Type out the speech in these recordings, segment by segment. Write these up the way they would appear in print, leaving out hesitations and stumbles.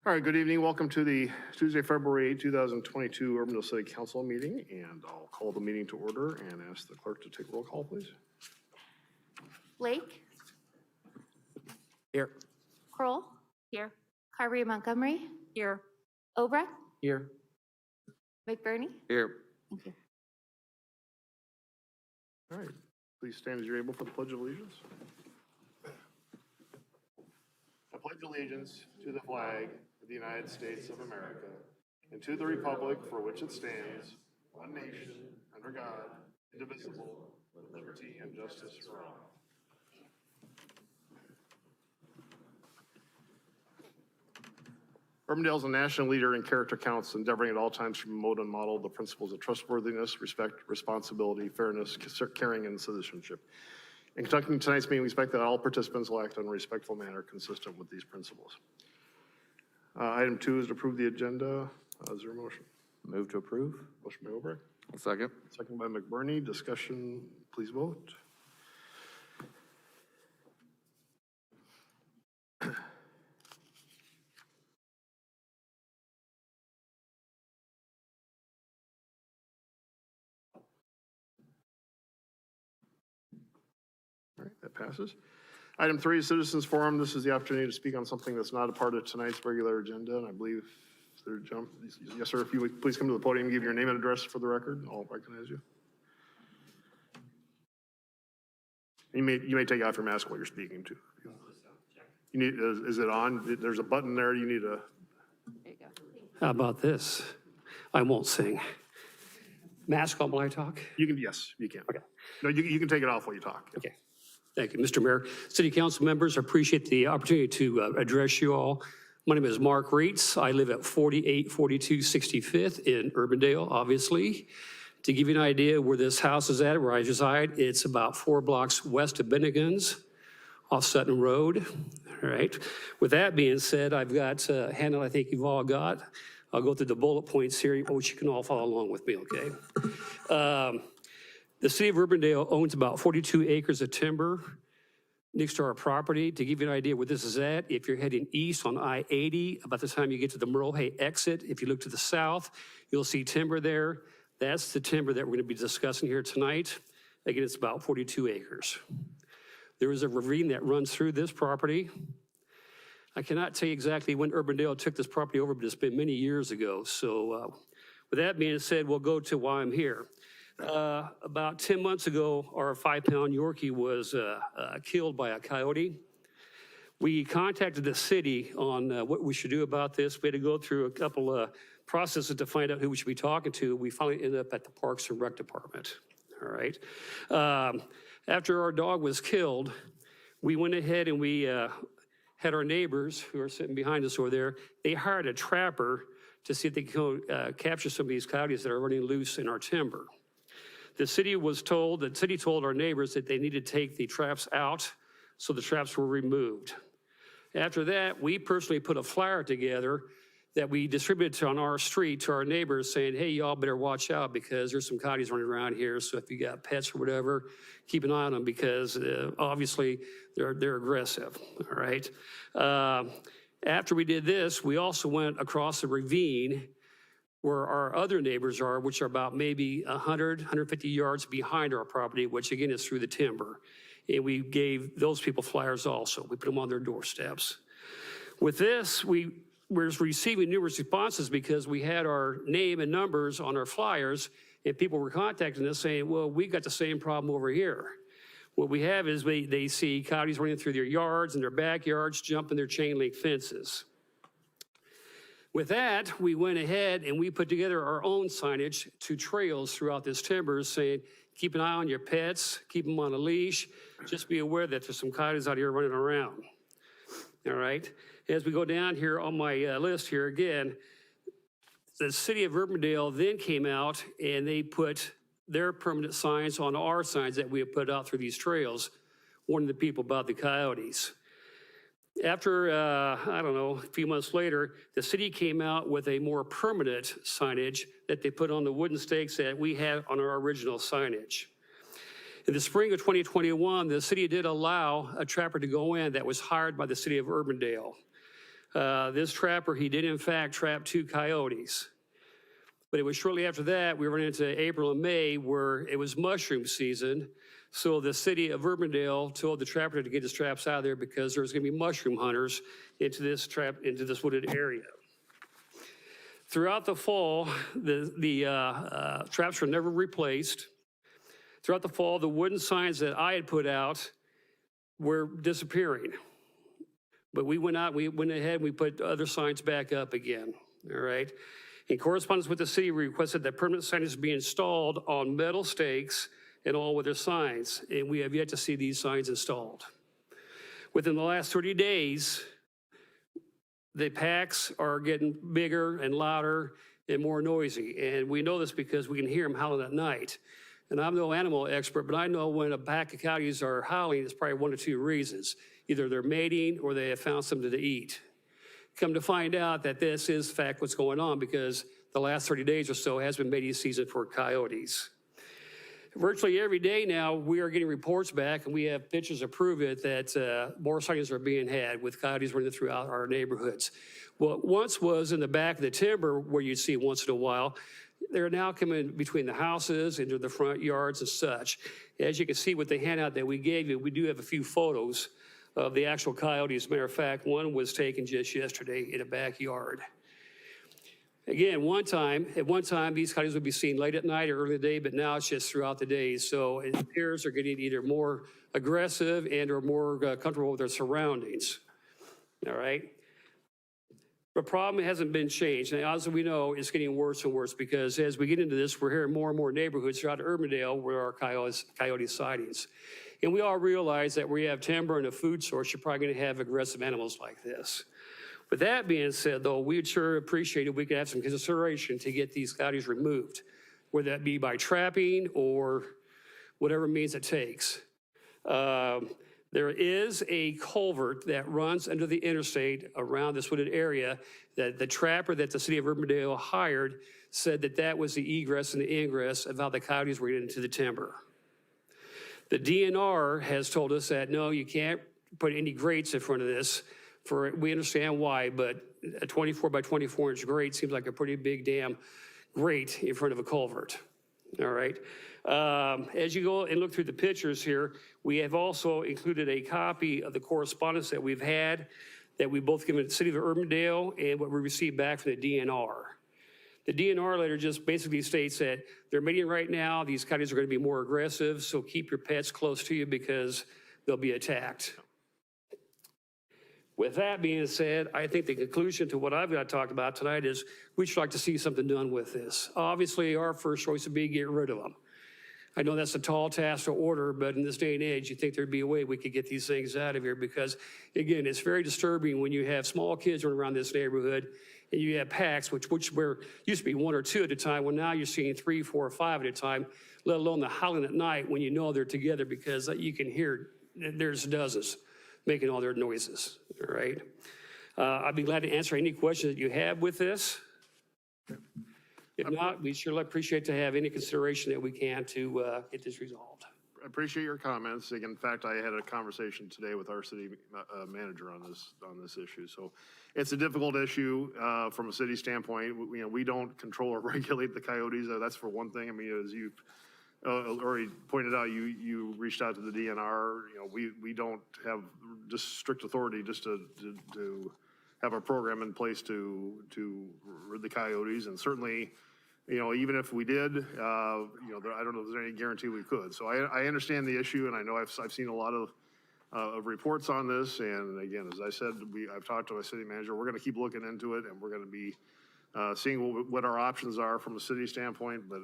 All right, good evening. Welcome to the Tuesday, February 8, 2022 Urbandale City Council meeting, and I'll call the meeting to order and ask the clerk to take roll call, please. Blake? Here. Kroll? Here. Carberry Montgomery? Here. Obrecht? Here. McBurney? Here. Thank you. All right, please stand as you're able for the Pledge of Allegiance. I pledge allegiance to the flag of the United States of America and to the republic for which it stands, one nation, under God, indivisible, with liberty and justice for all. Urbandale is a national leader in character counts, endeavoring at all times to promote and model the principles of trustworthiness, respect, responsibility, fairness, caring, and citizenship. In conducting tonight's meeting, we expect that all participants will act in a respectful manner consistent with these principles. Item 2 is to approve the agenda. Is there a motion? Move to approve. Motion by Obrecht. Second. Second by McBurney. Discussion, please vote. All right, that passes. Item 3 is Citizens Forum. This is the opportunity to speak on something that's not a part of tonight's regular agenda, and I believe yes, sir, if you would please come to the podium and give your name and address for the record, I'll recognize you. You may take off your mask while you're speaking too. You need, is it on? There's a button there. You need a. There you go. How about this? I won't sing. Mask on while I talk? You can, yes, you can. Okay. No, you can take it off while you talk. Okay. Thank you, Mr. Mayor. City Council members, I appreciate the opportunity to address you all. My name is Mark Reitz. I live at 4842 65th in Urbandale, obviously. To give you an idea where this house is at, where I reside, it's about 4 blocks west of Bennigan's off Sutton Road. All right. With that being said, I've got a handout I think you've all got. I'll go through the bullet points here, which you can all follow along with me, okay? The City of Urbandale owns about 42 acres of timber next to our property. To give you an idea where this is at, if you're heading east on I-80, about the time you get to the Merle Hay exit, if you look to the south, you'll see timber there. That's the timber that we're going to be discussing here tonight. Again, it's about 42 acres. There is a ravine that runs through this property. I cannot tell you exactly when Urbandale took this property over, but it's been many years ago. So with that being said, we'll go to why I'm here. About 10 months ago, our 5-pound Yorkie was killed by a coyote. We contacted the city on what we should do about this. We had to go through a couple of processes to find out who we should be talking to. We finally ended up at the Parks and Rec Department, all right? After our dog was killed, we went ahead and we had our neighbors who are sitting behind us over there, they hired a trapper to see if they could capture some of these coyotes that are running loose in our timber. The city told our neighbors that they needed to take the traps out, so the traps were removed. After that, we personally put a flyer together that we distributed on our street to our neighbors saying, hey, y'all better watch out because there's some coyotes running around here. So if you got pets or whatever, keep an eye on them because obviously they're aggressive, all right? After we did this, we also went across the ravine where our other neighbors are, which are about maybe 100, 150 yards behind our property, which again is through the timber. And we gave those people flyers also. We put them on their doorsteps. With this, we were receiving numerous responses because we had our name and numbers on our flyers, and people were contacting us saying, well, we got the same problem over here. What we have is they see coyotes running through their yards and their backyards, jumping their chain link fences. With that, we went ahead and we put together our own signage to trails throughout this timber saying, keep an eye on your pets, keep them on a leash, just be aware that there's some coyotes out here running around, all right? As we go down here on my list here again, the City of Urbandale then came out and they put their permanent signs on our signs that we have put out through these trails, warning the people about the coyotes. After, I don't know, a few months later, the city came out with a more permanent signage that they put on the wooden stakes that we had on our original signage. In the spring of 2021, the city did allow a trapper to go in that was hired by the City of Urbandale. This trapper, he did in fact trap 2 coyotes. But it was shortly after that, we ran into April and May where it was mushroom season. So the city of Urbandale told the trapper to get his traps out of there because there was going to be mushroom hunters into this wooded area. Throughout the fall, the traps were never replaced. Throughout the fall, the wooden signs that I had put out were disappearing. But we went ahead and we put other signs back up again, all right? In correspondence with the city, we requested that permanent signage be installed on metal stakes and all weather signs, and we have yet to see these signs installed. Within the last 30 days, the packs are getting bigger and louder and more noisy, and we know this because we can hear them howling at night. And I'm no animal expert, but I know when a pack of coyotes are howling, it's probably 1 or 2 reasons. Either they're mating or they have found something to eat. Come to find out that this is in fact what's going on because the last 30 days or so has been mating season for coyotes. Virtually every day now, we are getting reports back, and we have pictures to prove it, that more sightings are being had with coyotes running throughout our neighborhoods. What once was in the back of the timber where you'd see once in a while, they're now coming between the houses, into the front yards and such. As you can see with the handout that we gave you, we do have a few photos of the actual coyotes. As a matter of fact, one was taken just yesterday in a backyard. Again, at one time, these coyotes would be seen late at night or early in the day, but now it's just throughout the day. So it appears they're getting either more aggressive and or more comfortable with their surroundings. All right. The problem hasn't been changed. And as we know, it's getting worse and worse because as we get into this, we're hearing more and more neighborhoods throughout Urbandale where our coyote sightings. And we all realize that where you have timber and a food source, you're probably going to have aggressive animals like this. With that being said, though, we'd sure appreciate if we could have some consideration to get these coyotes removed, whether that be by trapping or whatever means it takes. There is a culvert that runs under the interstate around this wooded area that the trapper that the city of Urbandale hired said that that was the egress and the ingress of how the coyotes were getting into the timber. The DNR has told us that, no, you can't put any grates in front of this. We understand why, but a 24 by 24 inch grate seems like a pretty big damn grate in front of a culvert. All right. As you go and look through the pictures here, we have also included a copy of the correspondence that we've had that we both given to the city of Urbandale and what we received back from the DNR. The DNR letter just basically states that they're meeting right now. These coyotes are going to be more aggressive, so keep your pets close to you because they'll be attacked. With that being said, I think the conclusion to what I've got to talk about tonight is we should like to see something done with this. Obviously, our first choice would be get rid of them. I know that's a tall task to order, but in this day and age, you think there'd be a way we could get these things out of here because, again, it's very disturbing when you have small kids running around this neighborhood and you have packs, which were used to be 1 or 2 at a time, well, now you're seeing 3, 4, or 5 at a time, let alone the howling at night when you know they're together because you can hear there's dozens making all their noises, all right? I'd be glad to answer any questions that you have with this. If not, we sure appreciate to have any consideration that we can to get this resolved. I appreciate your comments. In fact, I had a conversation today with our city manager on this issue. So it's a difficult issue from a city standpoint. We don't control or regulate the coyotes. That's for one thing. I mean, as you've already pointed out, you reached out to the DNR. We don't have just strict authority just to have a program in place to rid the coyotes. And certainly, even if we did, I don't know if there's any guarantee we could. So I understand the issue, and I know I've seen a lot of reports on this. And again, as I said, I've talked to my city manager. We're going to keep looking into it, and we're going to be seeing what our options are from a city standpoint. But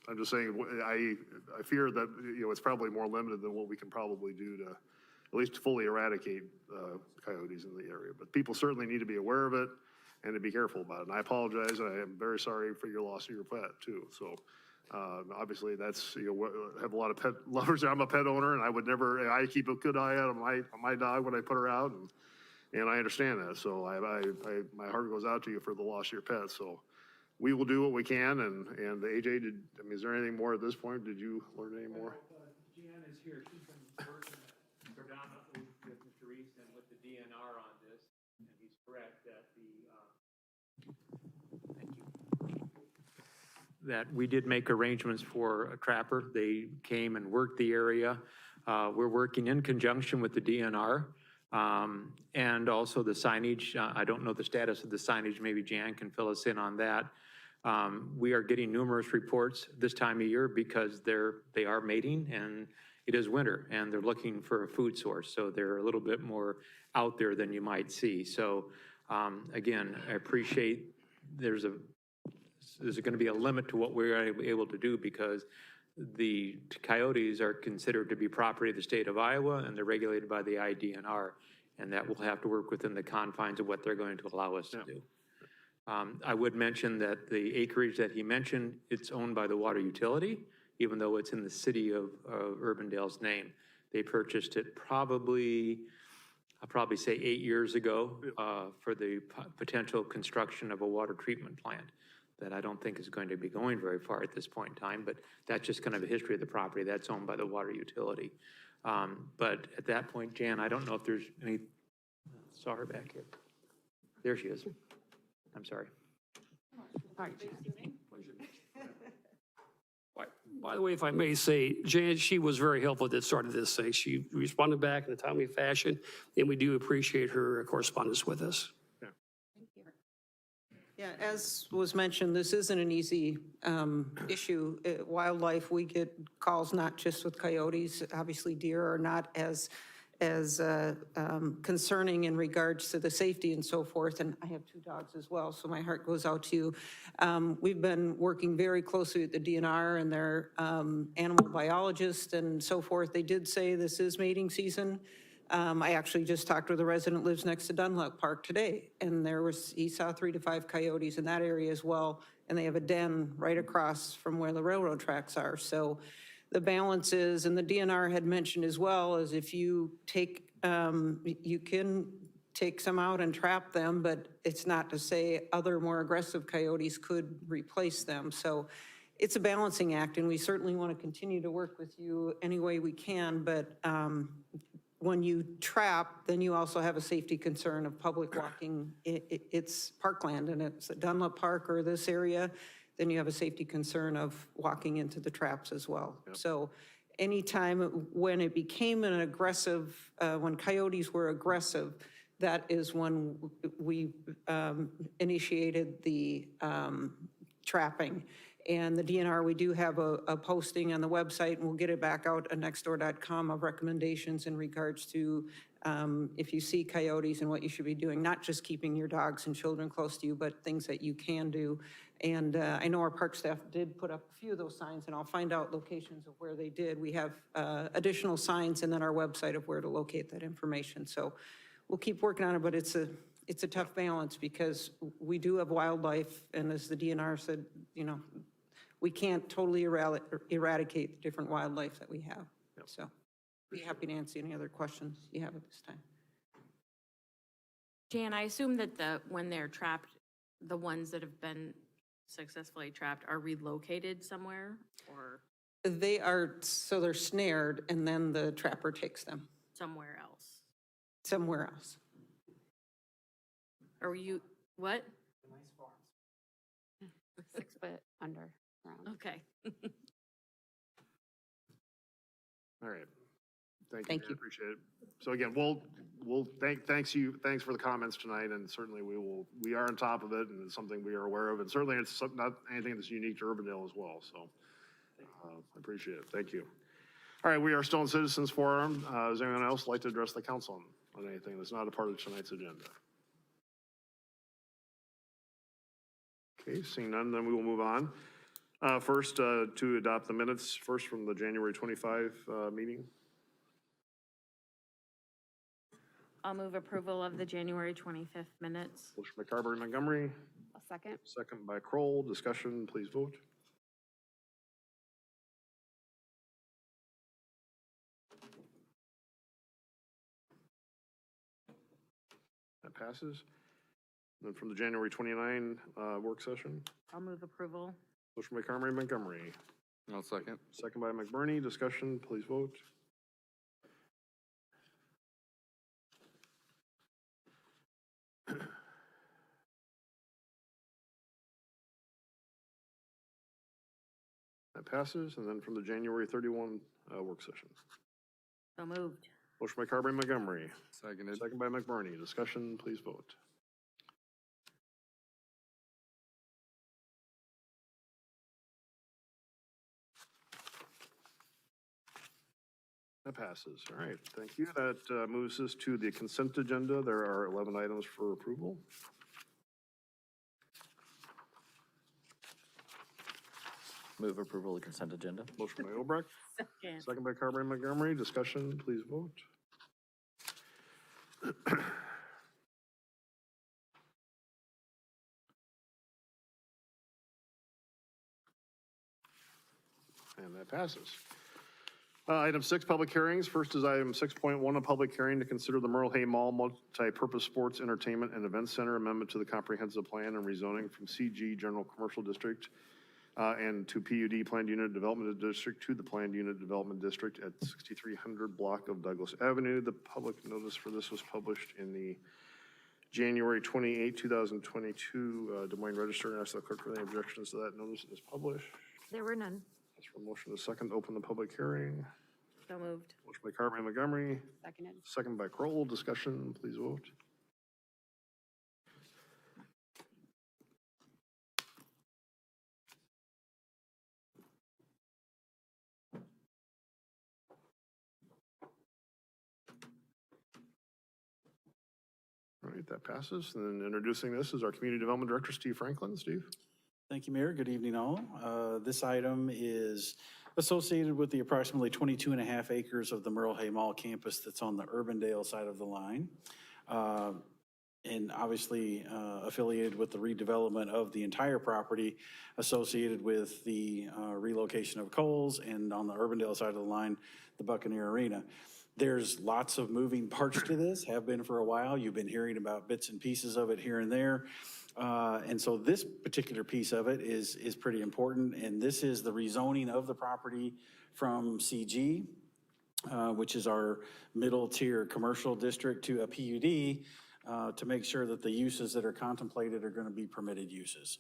I'm just saying, I fear that, it's probably more limited than what we can probably do to at least fully eradicate coyotes in the area. But people certainly need to be aware of it and to be careful about it. And I apologize. I am very sorry for your loss of your pet too. So obviously that's, I have a lot of pet lovers. I'm a pet owner and I keep a good eye out on my dog when I put her out. And I understand that. So my heart goes out to you for the loss of your pet. So we will do what we can, and AJ, is there anything more at this point? Did you learn any more? Jan is here. She's been working predominantly with Mr. Reese and with the DNR on this, and that we did make arrangements for a trapper. They came and worked the area. We're working in conjunction with the DNR and also the signage. I don't know the status of the signage. Maybe Jan can fill us in on that. We are getting numerous reports this time of year because they are mating and it is winter and they're looking for a food source. So they're a little bit more out there than you might see. So again, I appreciate there's going to be a limit to what we're able to do because the coyotes are considered to be property of the state of Iowa and they're regulated by the IDNR. And that will have to work within the confines of what they're going to allow us to do. I would mention that the acreage that he mentioned, it's owned by the water utility, even though it's in the city of Urbandale's name. They purchased it probably, I'll probably say 8 years ago for the potential construction of a water treatment plant that I don't think is going to be going very far at this point in time, but that's just kind of a history of the property. That's owned by the water utility. But at that point, Jan, I don't know if there's any, saw her back here. There she is. I'm sorry. By the way, if I may say, Jan, she was very helpful that started this thing. She responded back in a timely fashion, and we do appreciate her correspondence with us. Yeah, as was mentioned, this isn't an easy issue. Wildlife, we get calls not just with coyotes. Obviously, deer are not as concerning in regards to the safety and so forth. And I have 2 dogs as well, so my heart goes out to you. We've been working very closely with the DNR and their animal biologists and so forth. They did say this is mating season. I actually just talked with a resident who lives next to Dunlop Park today, and he saw 3 to 5 coyotes in that area as well, and they have a den right across from where the railroad tracks are. So the balance is, and the DNR had mentioned as well, is if you take, you can take some out and trap them, but it's not to say other more aggressive coyotes could replace them. So it's a balancing act, and we certainly want to continue to work with you any way we can, but when you trap, then you also have a safety concern of public walking. It's parkland and it's a Dunlop Park or this area, then you have a safety concern of walking into the traps as well. Yep. So anytime when it became an aggressive, when coyotes were aggressive, that is when we initiated the trapping. And the DNR, we do have a posting on the website, and we'll get it back out at nextdoor.com of recommendations in regards to if you see coyotes and what you should be doing, not just keeping your dogs and children close to you, but things that you can do. And I know our park staff did put up a few of those signs, and I'll find out locations of where they did. We have additional signs and then our website of where to locate that information. So we'll keep working on it, but it's a tough balance because we do have wildlife, and as the DNR said, you know, we can't totally eradicate the different wildlife that we have. Yep. So be happy to answer any other questions you have at this time. Jan, I assume that when they're trapped, the ones that have been successfully trapped are relocated somewhere, or? They are, so they're snared and then the trapper takes them. Somewhere else. Somewhere else. Or you, what? Nice farms. 6 foot under ground. Okay. All right. Thank you. I appreciate it. So again, thanks for the comments tonight, and certainly we are on top of it, and it's something we are aware of, and certainly it's not anything that's unique to Urbandale as well. So I appreciate it. Thank you. All right, we are still in Citizens Forum. Does anyone else like to address the council on anything that's not a part of tonight's agenda? Okay, seeing none, then we will move on. First, to adopt the minutes, first from the January 25 meeting. I'll move approval of the January 25th minutes. Motion by Carberry Montgomery, A second. second by Kroll. Discussion, please vote. That passes. Then from the January 29 work session, I'll move approval. motion by Carberry Montgomery, I'll second. second by McBurney. Discussion, please vote. That passes. And then from the January 31 work session. So moved. Motion by Carberry Montgomery, Seconded. second by McBurney. Discussion, please vote. That passes. All right, thank you. That moves us to the consent agenda. There are 11 items for approval. Move approval of consent agenda. Motion by Obrecht, Second. second by Carberry Montgomery. Discussion, please vote. And that passes. Item 6, public hearings. First is item 6.1, a public hearing to consider the Merle Hay Mall Multi-Purpose Sports Entertainment and Event Center amendment to the comprehensive plan and rezoning from CG General Commercial District and to PUD Planned Unit Development District to the Planned Unit Development District at 6300 block of Douglas Avenue. The public notice for this was published in the January 28, 2022 Des Moines Register, and ask the clerk for any objections to that notice is published. There were none. Ask for a motion to second to open the public hearing. So moved. Motion by Carberry Montgomery, Seconded. second by Kroll. Discussion, please vote. All right, that passes. And then introducing this is our Community Development Director, Steve Franklin. Steve? Thank you, Mayor. Good evening, all. This item is associated with the approximately 22 and a half acres of the Merle Hay Mall campus that's on the Urbandale side of the line. And obviously affiliated with the redevelopment of the entire property associated with the relocation of Kohl's, and on the Urbandale side of the line, the Buccaneer Arena. There's lots of moving parts to this, have been for a while. You've been hearing about bits and pieces of it here and there. And so this particular piece of it is pretty important, and this is the rezoning of the property from CG, which is our middle tier commercial district, to a PUD, to make sure that the uses that are contemplated are going to be permitted uses.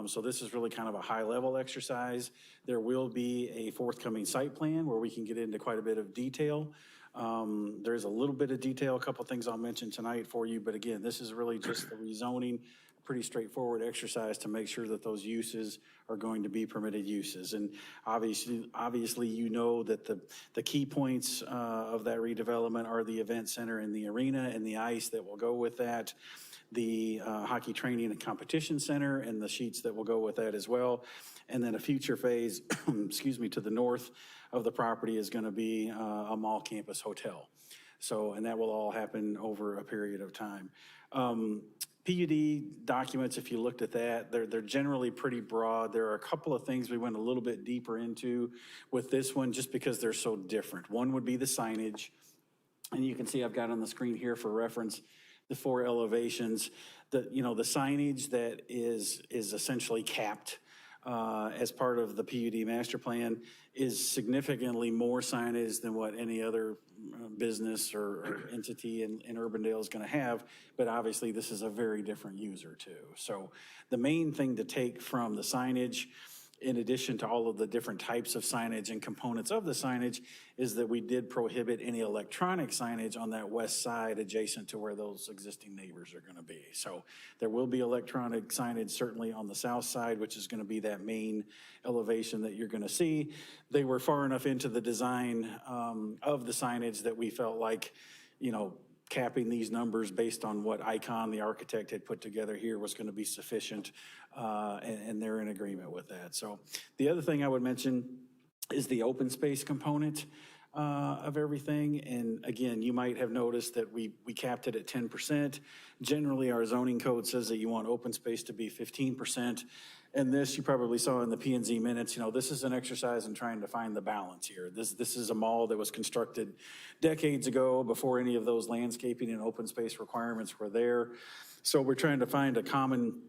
So this is really kind of a high level exercise. There will be a forthcoming site plan where we can get into quite a bit of detail. There's a little bit of detail, a couple things I'll mention tonight for you, but again, this is really just the rezoning, pretty straightforward exercise to make sure that those uses are going to be permitted uses. And obviously you know that the key points of that redevelopment are the event center and the arena and the ice that will go with that, the hockey training and competition center and the sheets that will go with that as well. And then a future phase, excuse me, to the north of the property is going to be a mall campus hotel. So, and that will all happen over a period of time. PUD documents, if you looked at that, they're generally pretty broad. There are a couple of things we went a little bit deeper into with this one just because they're so different. One would be the signage. And you can see I've got on the screen here for reference the 4 elevations. The signage that is essentially capped as part of the PUD master plan is significantly more signage than what any other business or entity in Urbandale is going to have, but obviously this is a very different user too. So the main thing to take from the signage, in addition to all of the different types of signage and components of the signage, is that we did prohibit any electronic signage on that west side adjacent to where those existing neighbors are going to be. So there will be electronic signage certainly on the south side, which is going to be that main elevation that you're going to see. They were far enough into the design of the signage that we felt like, capping these numbers based on what Icon, the architect, had put together here was going to be sufficient, and they're in agreement with that. So the other thing I would mention is the open space component of everything. And again, you might have noticed that we capped it at 10%. Generally, our zoning code says that you want open space to be 15%. And this, you probably saw in the P&Z minutes, this is an exercise in trying to find the balance here. This is a mall that was constructed decades ago before any of those landscaping and open space requirements were there. So we're trying to find a common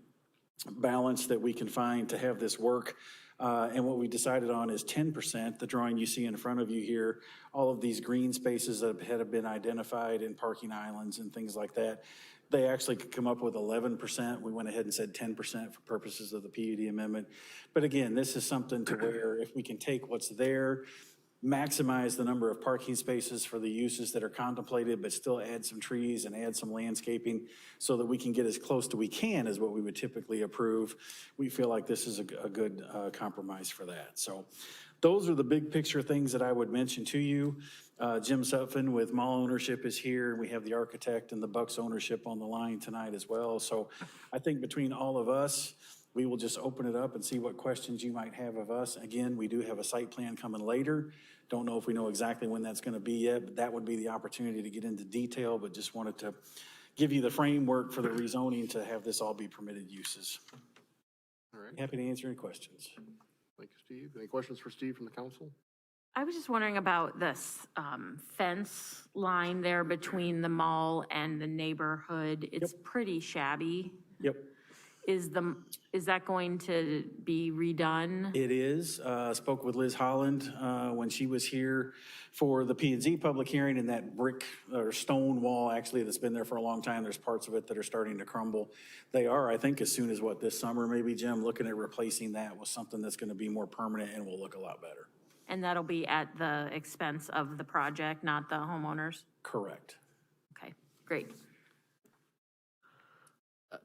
balance that we can find to have this work. And what we decided on is 10%. The drawing you see in front of you here, all of these green spaces that had been identified in parking islands and things like that, they actually could come up with 11%. We went ahead and said 10% for purposes of the PUD amendment. But again, this is something to where if we can take what's there, maximize the number of parking spaces for the uses that are contemplated, but still add some trees and add some landscaping so that we can get as close to we can as what we would typically approve. We feel like this is a good compromise for that. So those are the big picture things that I would mention to you. Jim Sutphin with mall ownership is here. We have the architect and the Bucks ownership on the line tonight as well. So I think between all of us, we will just open it up and see what questions you might have of us. Again, we do have a site plan coming later. Don't know if we know exactly when that's going to be yet, but that would be the opportunity to get into detail, but just wanted to give you the framework for the rezoning to have this all be permitted uses. All right. Happy to answer any questions. Thank you, Steve. Any questions for Steve from the council? I was just wondering about this fence line there between the mall and the neighborhood. It's pretty shabby. Yep. Is that going to be redone? It is. Spoke with Liz Holland when she was here for the P&Z public hearing, and that brick or stone wall actually that's been there for a long time, there's parts of it that are starting to crumble. They are, I think, as soon as this summer maybe, Jim, looking at replacing that with something that's going to be more permanent and will look a lot better. And that'll be at the expense of the project, not the homeowners? Correct. Okay, great.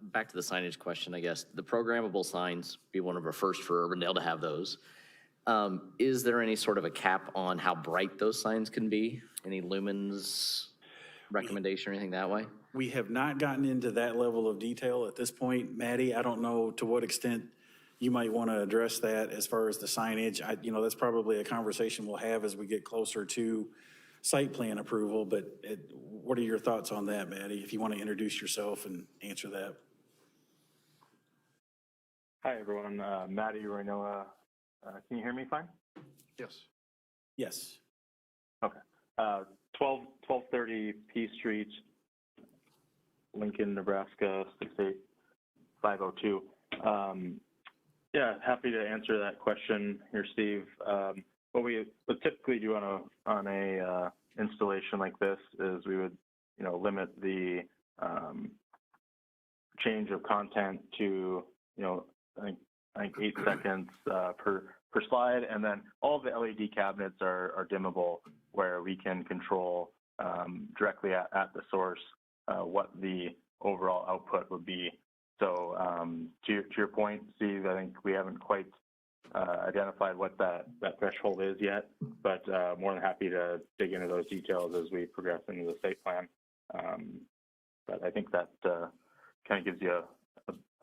Back to the signage question, I guess. The programmable signs, be one of our first for Urbandale to have those. Is there any sort of a cap on how bright those signs can be? Any lumens recommendation or anything that way? We have not gotten into that level of detail at this point. Maddie, I don't know to what extent you might want to address that as far as the signage. That's probably a conversation we'll have as we get closer to site plan approval, but what are your thoughts on that, Maddie, if you want to introduce yourself and answer that? Hi, everyone. Matty Roynoa. Can you hear me fine? Yes. Yes. Okay. 1230 P Street, Lincoln, Nebraska, 68502. Yeah, happy to answer that question here, Steve. What we would typically do on a installation like this is we would, limit the change of content to, I think 8 seconds per slide, and then all the LED cabinets are dimmable, where we can control directly at the source what the overall output would be. So to your point, Steve, I think we haven't quite identified what that threshold is yet, but more than happy to dig into those details as we progress into the site plan. But I think that kind of gives you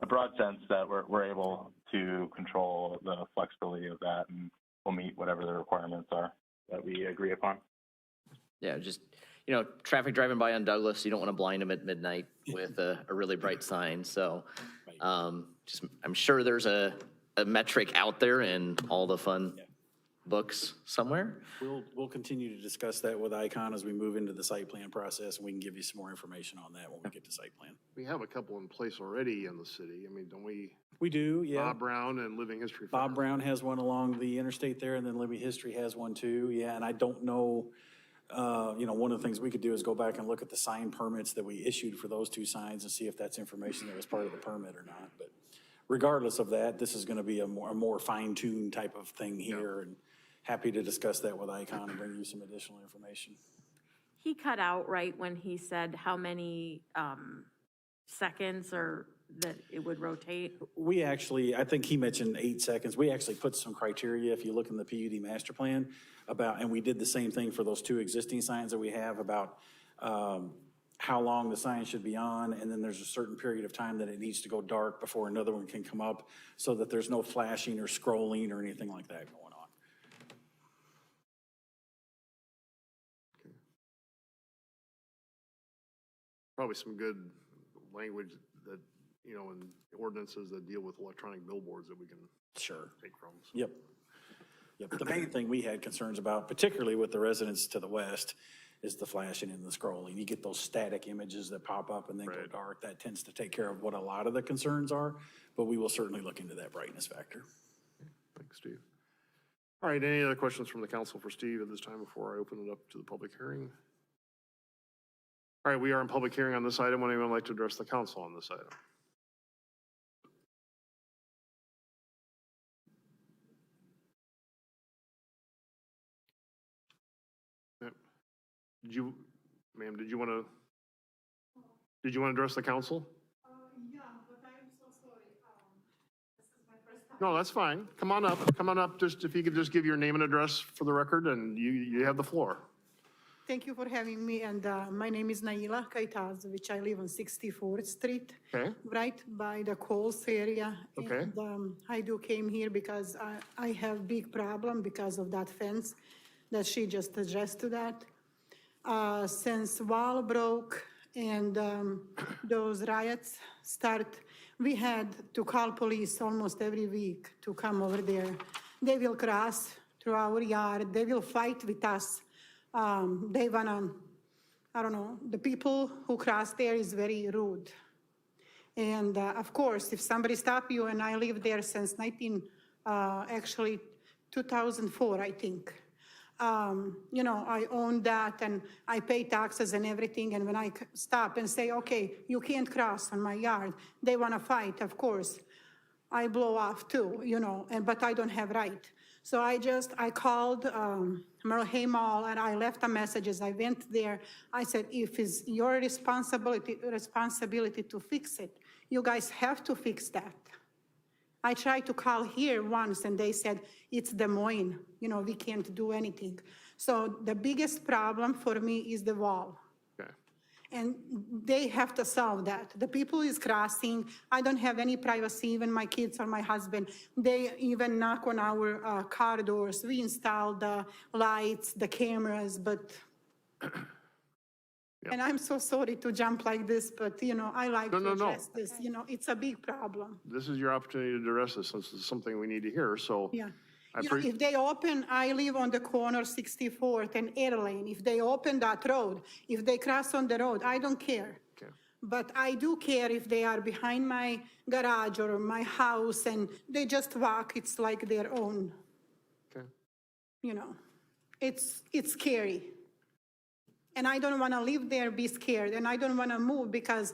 a broad sense that we're able to control the flexibility of that, and we'll meet whatever the requirements are that we agree upon. Yeah, just, traffic driving by on Douglas, you don't want to blind them at midnight with a really bright sign. So I'm sure there's a metric out there in all the fun books somewhere. We'll continue to discuss that with ICON as we move into the site plan process, and we can give you some more information on that when we get to site plan. We have a couple in place already in the city. I mean, don't we? We do, yeah. Bob Brown and Living History. Bob Brown has one along the interstate there, and then Living History has one too. Yeah, and I don't know, one of the things we could do is go back and look at the sign permits that we issued for those two signs and see if that's information that was part of the permit or not. But regardless of that, this is going to be a more fine-tuned type of thing here, and happy to discuss that with ICON and bring you some additional information. He cut out right when he said how many seconds or that it would rotate. We actually, I think he mentioned 8 seconds. We actually put some criteria, if you look in the PUD master plan, and we did the same thing for those two existing signs that we have about how long the sign should be on, and then there's a certain period of time that it needs to go dark before another one can come up, so that there's no flashing or scrolling or anything like that going on. Probably some good language that, in ordinances that deal with electronic billboards that we can take from. So. Yep. The main thing we had concerns about, particularly with the residents to the west, is the flashing and the scrolling. You get those static images that pop up and then go dark. That tends to take care of what a lot of the concerns are, but we will certainly look into that brightness factor. Thanks. Thanks, Steve. All right, any other questions from the council for Steve at this time before I open it up to the public hearing? All right, we are in public hearing on this item. Would anyone like to address the council on this item? Yep. Ma'am, did you want to address the council? Yeah, but I'm so sorry. This is my first time. No, that's fine. Come on up. Just if you could just give your name and address for the record, and you have the floor. Thank you for having me, and my name is Naila Kaitaz, which I live on 64th Street, Okay? right by the Coles area. Okay. And I came here because I have big problem because of that fence that she just addressed to that. Since wall broke and those riots start, we had to call police almost every week to come over there. They will cross through our yard. They will fight with us. They wanna, I don't know, the people who cross there is very rude. And of course, if somebody stop you, and I live there since 2004, I think. I own that and I pay taxes and everything. And when I stop and say, okay, you can't cross on my yard, they wanna fight, of course. I blow off too, but I don't have right. So I called Merle Mall and I left the messages. I went there. I said, if it's your responsibility to fix it, you guys have to fix that. I tried to call here once and they said, it's Des Moines, we can't do anything. So the biggest problem for me is the wall. Okay. And they have to solve that. The people is crossing. I don't have any privacy, even my kids or my husband. They even knock on our car doors. We installed the lights, the cameras, but, and I'm so sorry to jump like this, but I like to address this. It's a big problem. This is your opportunity to address this, since it's something we need to hear, so. Yeah. If they open, I live on the corner 64th and Air Lane. If they open that road, if they cross on the road, I don't care. Okay. But I do care if they are behind my garage or my house and they just walk, it's like their own. Okay. It's scary. And I don't want to live there, be scared. And I don't want to move because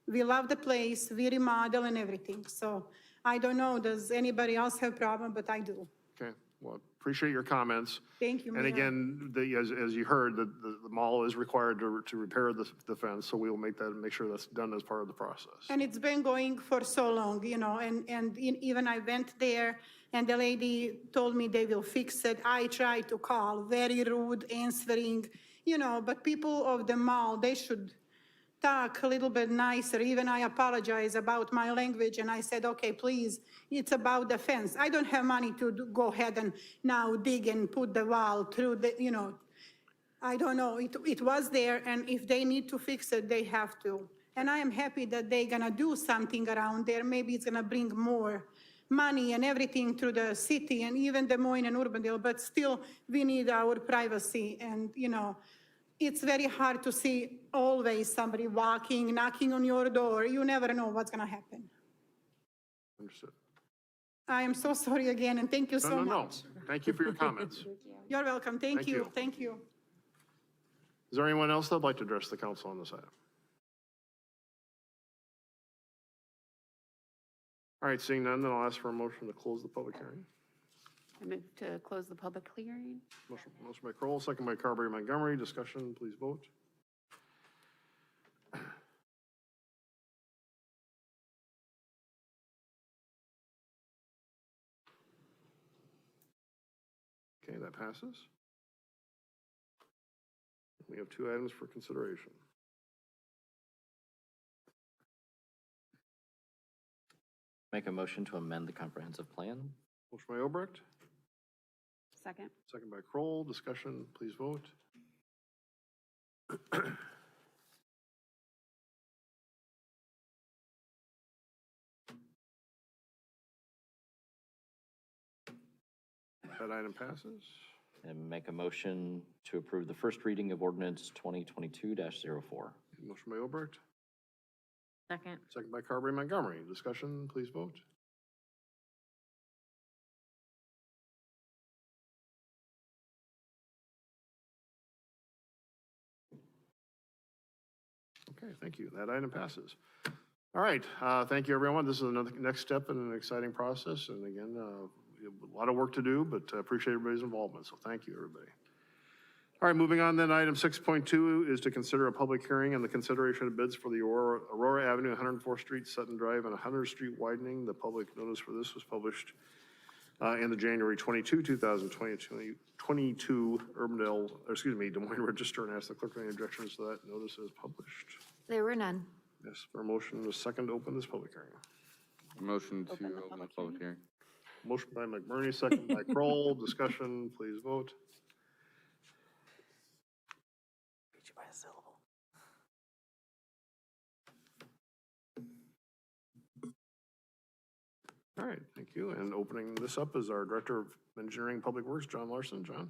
we love the place, we remodel and everything. So I don't know, does anybody else have a problem? But I do. Okay, well, appreciate your comments. Thank you, And Mayor. again, as you heard, the mall is required to repair the fence, so we will make sure that's done as part of the process. And it's been going for so long, and even I went there and the lady told me they will fix it. I tried to call, very rude answering, but people of the mall, they should talk a little bit nicer. Even I apologize about my language and I said, okay, please, it's about the fence. I don't have money to go ahead and now dig and put the wall through the, I don't know. It was there, and if they need to fix it, they have to. And I am happy that they're gonna do something around there. Maybe it's gonna bring more money and everything to the city and even Des Moines and Urbandale, but still we need our privacy. And it's very hard to see always somebody walking, knocking on your door. You never know what's gonna happen. Understood. I am so sorry again, and thank you so much. Thank you for your comments. You're welcome. Thank Thank you. you. Thank you. Is there anyone else that'd like to address the council on this item? All right, seeing none, then I'll ask for a motion to close the public hearing. I move to close the public hearing. Motion by Kroll, second by Carberry Montgomery. Discussion, please vote. Okay, that passes. We have two items for consideration. Make a motion to amend the comprehensive plan. Motion by Obrecht, Second. second by Kroll. Discussion, please vote. That item passes. And make a motion to approve the first reading of ordinance 2022-04. Motion by Obrecht, Second. second by Carberry Montgomery. Discussion, please vote. Okay, thank you. That item passes. All right, thank you, everyone. This is another next step in an exciting process. And again, a lot of work to do, but appreciate everybody's involvement. So thank you, everybody. All right, moving on then, item 6.2 is to consider a public hearing and the consideration of bids for the Aurora Avenue, 104th Street, Sutton Drive, and 100th Street widening. The public notice for this was published in the January 22, 2022 Des Moines Register, and ask the clerk for any objections to that notice as published. There were none. Yes, for a motion, a second to open this public hearing. Motion to open the public hearing. Motion by McBurney, second by Kroll. Discussion, please vote. All right, thank you. And opening this up is our Director of Engineering and Public Works, John Larson. John?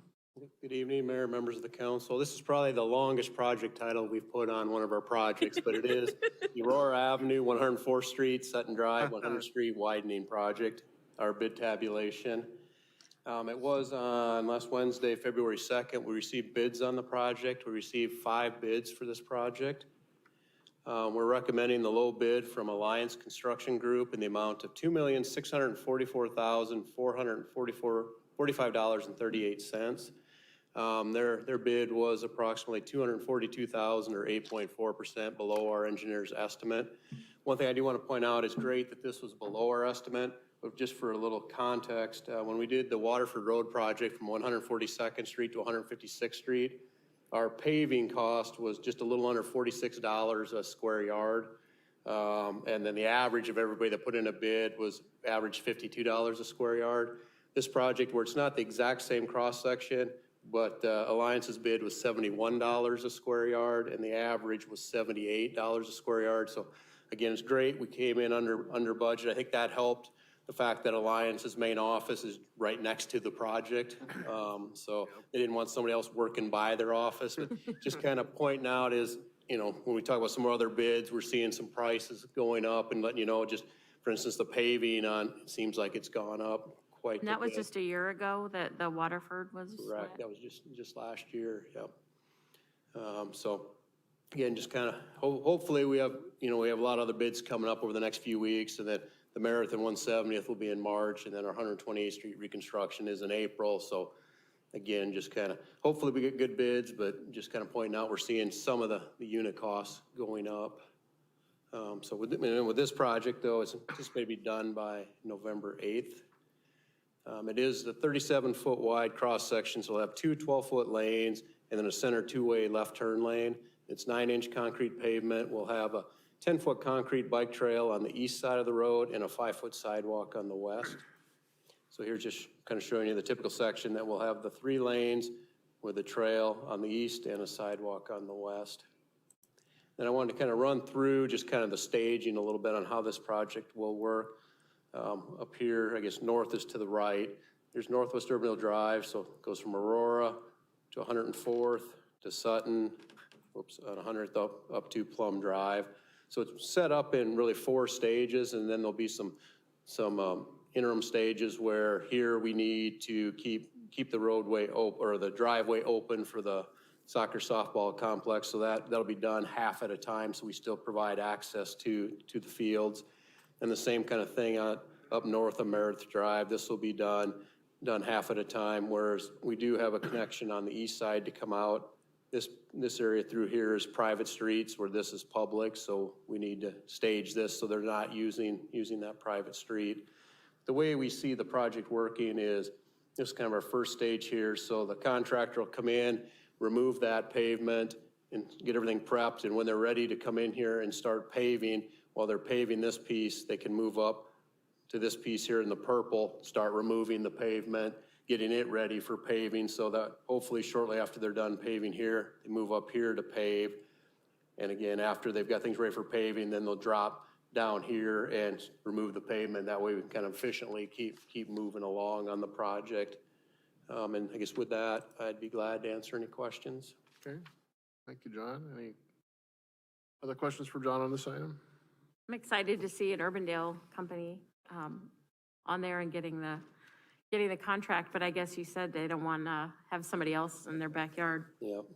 Good evening, Mayor, members of the council. This is probably the longest project title we've put on one of our projects, but it is the Aurora Avenue, 104th Street, Sutton Drive, 100th Street widening project, our bid tabulation. It was on last Wednesday, February 2nd. We received bids on the project. We received 5 bids for this project. We're recommending the low bid from Alliance Construction Group in the amount of $2,644,445.38. Their bid was approximately $242,000 or 8.4% below our engineer's estimate. One thing I do want to point out, it's great that this was below our estimate, but just for a little context, when we did the Waterford Road project from 142nd Street to 156th Street, our paving cost was just a little under $46 a square yard. And then the average of everybody that put in a bid was average $52 a square yard. This project, where it's not the exact same cross-section, but Alliance's bid was $71 a square yard, and the average was $78 a square yard. So again, it's great. We came in under budget. I think that helped the fact that Alliance's main office is right next to the project. So they didn't want somebody else working by their office. But just kind of pointing out is, you know, when we talk about some other bids, we're seeing some prices going up, and letting you know, just for instance, the paving on, it seems like it's gone up quite a bit. And that was just a year ago that the Waterford was? Correct, that was just last year, yep. So again, just kind of, hopefully we have, you know, we have a lot of other bids coming up over the next few weeks, and then the Meredith and 170th will be in March, and then our 128th Street reconstruction is in April. So again, just kind of, hopefully we get good bids, but just kind of pointing out, we're seeing some of the unit costs going up. So with this project though, it's anticipated to be done by November 8th. It is the 37-foot wide cross section, so we'll have 2 12-foot lanes and then a center 2-way left turn lane. It's 9-inch concrete pavement. We'll have a 10-foot concrete bike trail on the east side of the road and a 5-foot sidewalk on the west. So here's just kind of showing you the typical section that will have the 3 lanes with a trail on the east and a sidewalk on the west. Then I wanted to kind of run through just kind of the staging a little bit on how this project will work. Up here, I guess north is to the right. There's Northwest Urbandale Drive, so it goes from Aurora to 104th to Sutton, on 100th up to Plum Drive. So it's set up in really 4 stages, and then there'll be some interim stages where here we need to keep the roadway open, or the driveway open for the soccer softball complex. So that'll be done half at a time, so we still provide access to the fields. And the same kind of thing up north of Meredith Drive. This will be done half at a time, whereas we do have a connection on the east side to come out. This area through here is private streets where this is public, so we need to stage this so they're not using that private street. The way we see the project working is this is kind of our first stage here. So the contractor will come in, remove that pavement, and get everything prepped. And when they're ready to come in here and start paving, while they're paving this piece, they can move up to this piece here in the purple, start removing the pavement, getting it ready for paving, so that hopefully shortly after they're done paving here, they move up here to pave. And again, after they've got things ready for paving, then they'll drop down here and remove the pavement. That way we can kind of efficiently keep moving along on the project. And I guess with that, I'd be glad to answer any questions. Okay, thank you, John. Any other questions for John on this item? I'm excited to see an Urbandale company on there and getting the contract, but I guess you said they don't want to have somebody else in their backyard. Yep.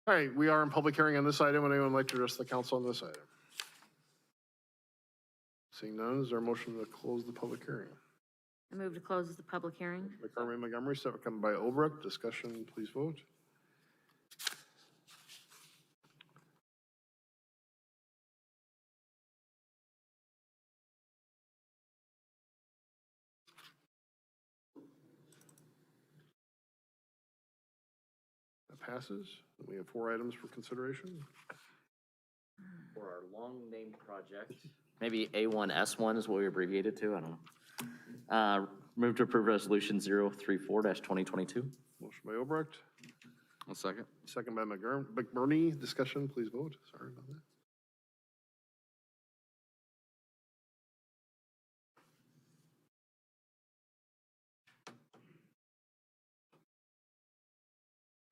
All right, we are in public hearing on this item. Would anyone like to address the council on this item? Seeing none, is there a motion to close the public hearing? I move to close the public hearing. By Carmen Montgomery, second by Obrecht. Discussion, please vote. That passes. We have 4 items for consideration. For our long name project. Maybe A1S1 is what we abbreviate it to, I don't know. Move to approve resolution 034-2022. Motion by Obrecht, I'll second. second by McBurney. Discussion, please vote. Sorry about that.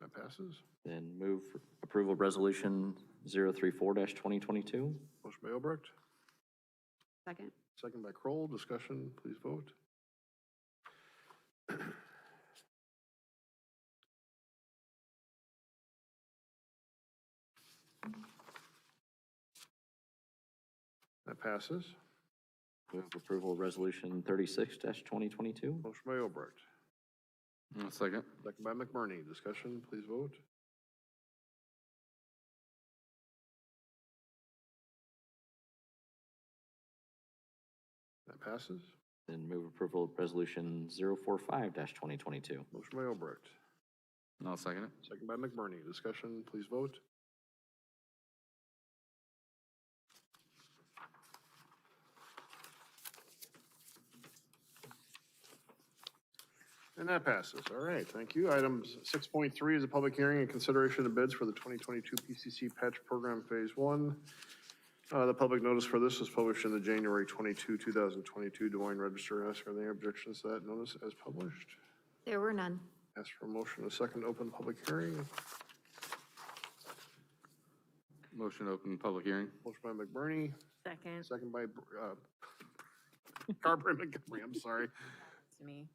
That passes. Then move for approval of resolution 034-2022. Motion by Obrecht, Second. second by Kroll. Discussion, please vote. That passes. Move approval of resolution 36-2022. Motion by Obrecht, I'll second. second by McBurney. Discussion, please vote. That passes. Then move approval of resolution 045-2022. Motion by Obrecht, I'll second it. second by McBurney. Discussion, please vote. And that passes. All right, thank you. Item 6.3 is a public hearing and consideration of bids for the 2022 PCC Patch Program Phase 1. The public notice for this was published in the January 22, 2022 Des Moines Register. Ask are there any objections to that notice as published? There were none. Ask for a motion, a second open public hearing. Motion to open public hearing. Motion by McBurney, Second. second by Carberry Montgomery, I'm sorry. To me.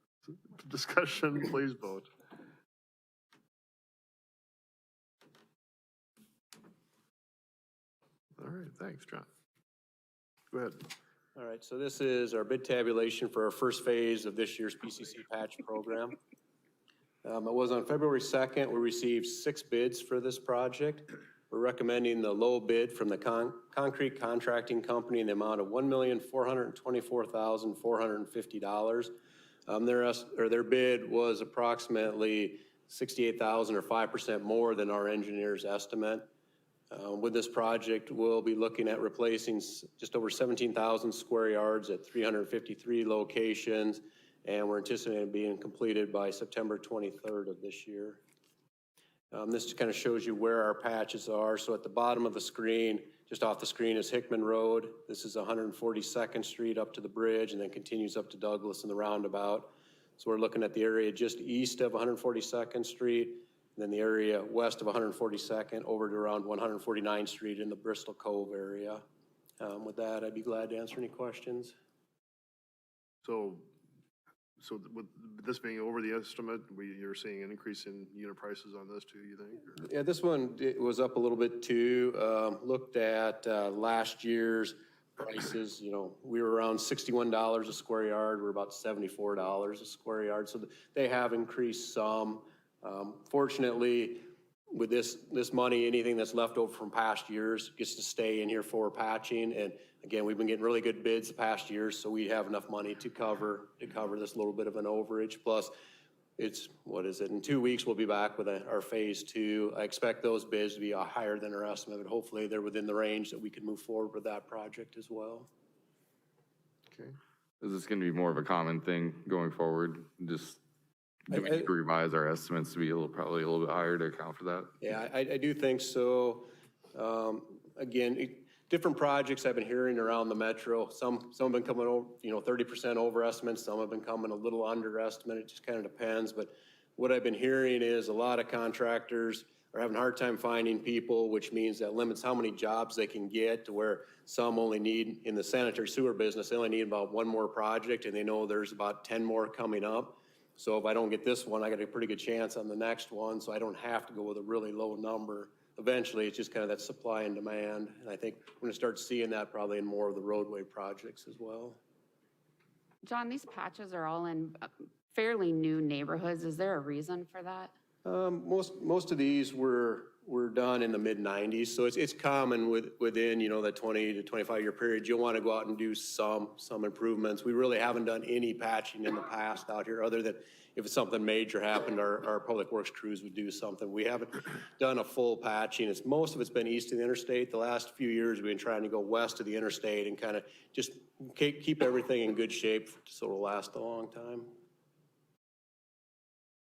Discussion, please vote. All right, thanks, John. Go ahead. All right, so this is our bid tabulation for our first phase of this year's PCC patch program. It was on February 2nd, we received 6 bids for this project. We're recommending the low bid from the concrete contracting company in the amount of $1,424,450. Their bid was approximately $68,000 or 5% more than our engineer's estimate. With this project, we'll be looking at replacing just over 17,000 square yards at 353 locations, and we're anticipating being completed by September 23rd of this year. This just kind of shows you where our patches are. So at the bottom of the screen, just off the screen is Hickman Road. This is 142nd Street up to the bridge and then continues up to Douglas and the roundabout. So we're looking at the area just east of 142nd Street, and then the area west of 142nd over to around 149th Street in the Bristol Cove area. With that, I'd be glad to answer any questions. So with this being over the estimate, you're seeing an increase in unit prices on this too, you think? Or? Yeah, this one was up a little bit too. Looked at last year's prices, you know, we were around $61 a square yard. We're about $74 a square yard. So they have increased some. Fortunately, with this money, anything that's left over from past years gets to stay in here for patching. And again, we've been getting really good bids the past years, so we have enough money to cover this little bit of an overage. Plus, it's, what is it, in 2 weeks, we'll be back with our phase 2. I expect those bids to be higher than our estimate, but hopefully they're within the range that we can move forward with that project as well. Okay. Is this going to be more of a common thing going forward? Just do we need to revise our estimates to be probably a little bit higher to account for that? Yeah, I do think so. Again, different projects I've been hearing around the metro. Some have been coming over, 30% over estimates. Some have been coming a little under estimate. It just kind of depends. But what I've been hearing is a lot of contractors are having a hard time finding people, which means that limits how many jobs they can get, to where some only need, in the sanitary sewer business, they only need about 1 more project, and they know there's about 10 more coming up. So if I don't get this one, I got a pretty good chance on the next one, so I don't have to go with a really low number eventually it's just kind of that supply and demand. And I think we're going to start seeing that probably in more of the roadway projects as well. John, these patches are all in fairly new neighborhoods. Is there a reason for that? Most of these were done in the mid-90s, so it's common within, you know, that 20 to 25-year period. You'll want to go out and do some improvements. We really haven't done any patching in the past out here, other than if something major happened, our public works crews would do something. We haven't done a full patching. Most of it's been east of the interstate. The last few years, we've been trying to go west of the interstate and kind of just keep everything in good shape so it'll last a long time.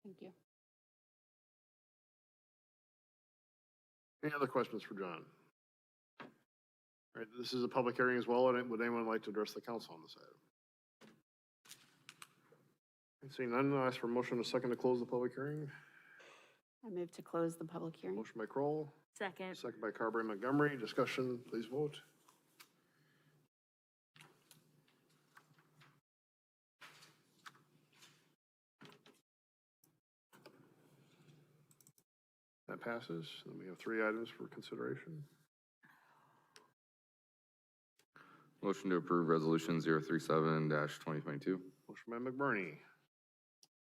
Thank you. Any other questions for John? All right, this is a public hearing as well, and would anyone like to address the council on this item? Seeing none, I'll ask for a motion and a second to close the public hearing. I move to close the public hearing. Motion by Kroll, Second. second by Carberry Montgomery. Discussion, please vote. That passes. Then we have 3 items for consideration. Motion to approve resolution 037-2022. Motion by McBurney,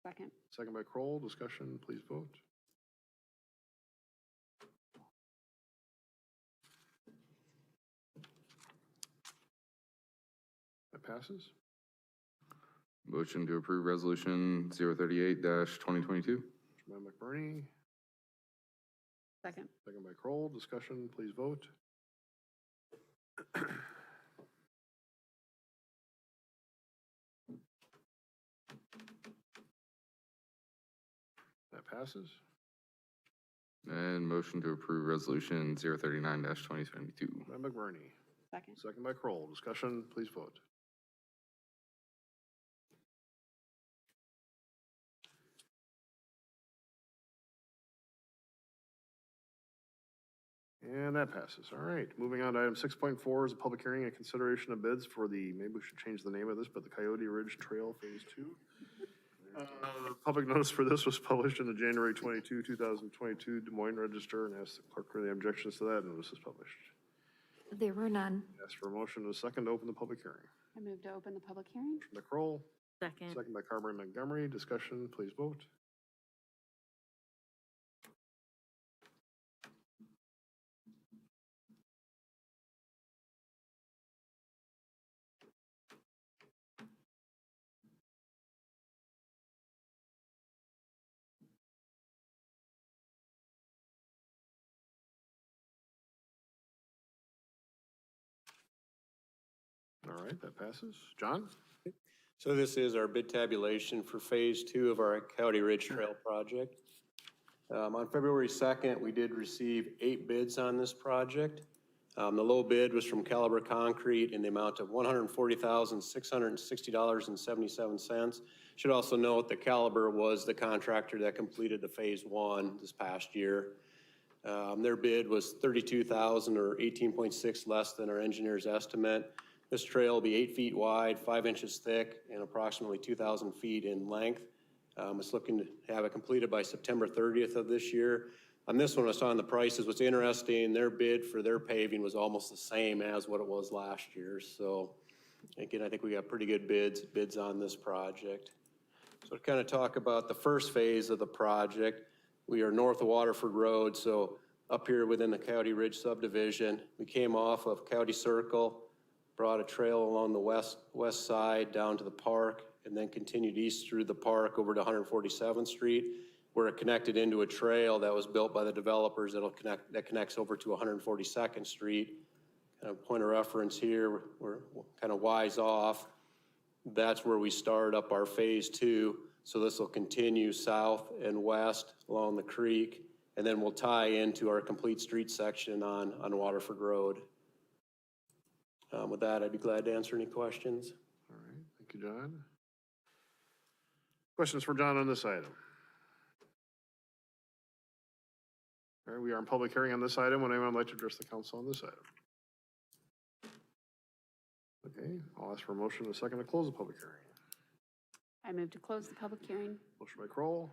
Second. second by Kroll. Discussion, please vote. That passes. Motion to approve resolution 038-2022. Motion by McBurney, Second. second by Kroll. Discussion, please vote. That passes. And motion to approve resolution 039-2022. By McBurney, Second. second by Kroll. Discussion, please vote. And that passes. All right, moving on to item 6.4 is a public hearing and consideration of bids for the, maybe we should change the name of this, but the Coyote Ridge Trail Phase 2. Public notice for this was published in the January 22, 2022 Des Moines Register, and asked the clerk for the objections to that, and this is published. There were none. Ask for a motion and a second to open the public hearing. I move to open the public hearing. Motion by Kroll, Second. second by Carberry Montgomery. Discussion, please vote. All right, that passes. John? So this is our bid tabulation for Phase 2 of our Coyote Ridge Trail project. On February 2nd, we did receive 8 bids on this project. The low bid was from Caliber Concrete in the amount of $140,660.77. Should also note that Caliber was the contractor that completed the Phase 1 this past year. Their bid was $32,000 or 18.6 less than our engineer's estimate. This trail will be 8 feet wide, 5 inches thick, and approximately 2,000 feet in length. It's looking to have it completed by September 30th of this year. On this one, I saw on the prices, what's interesting, their bid for their paving was almost the same as what it was last year. So again, I think we got pretty good bids on this project. So to kind of talk about the first phase of the project, we are north of Waterford Road, so up here within the Coyote Ridge subdivision. We came off of Coyote Circle, brought a trail along the west side down to the park, and then continued east through the park over to 147th Street, where it connected into a trail that was built by the developers that connects over to 142nd Street. Kind of point of reference here, we're kind of wise off. That's where we start up our Phase 2. So this will continue south and west along the creek, and then we'll tie into our complete street section on Waterford Road. With that, I'd be glad to answer any questions. All right, thank you, John. Questions for John on this item? All right, we are in public hearing on this item. Would anyone like to address the council on this item? Okay, I'll ask for a motion and a second to close the public hearing. I move to close the public hearing. Motion by Kroll,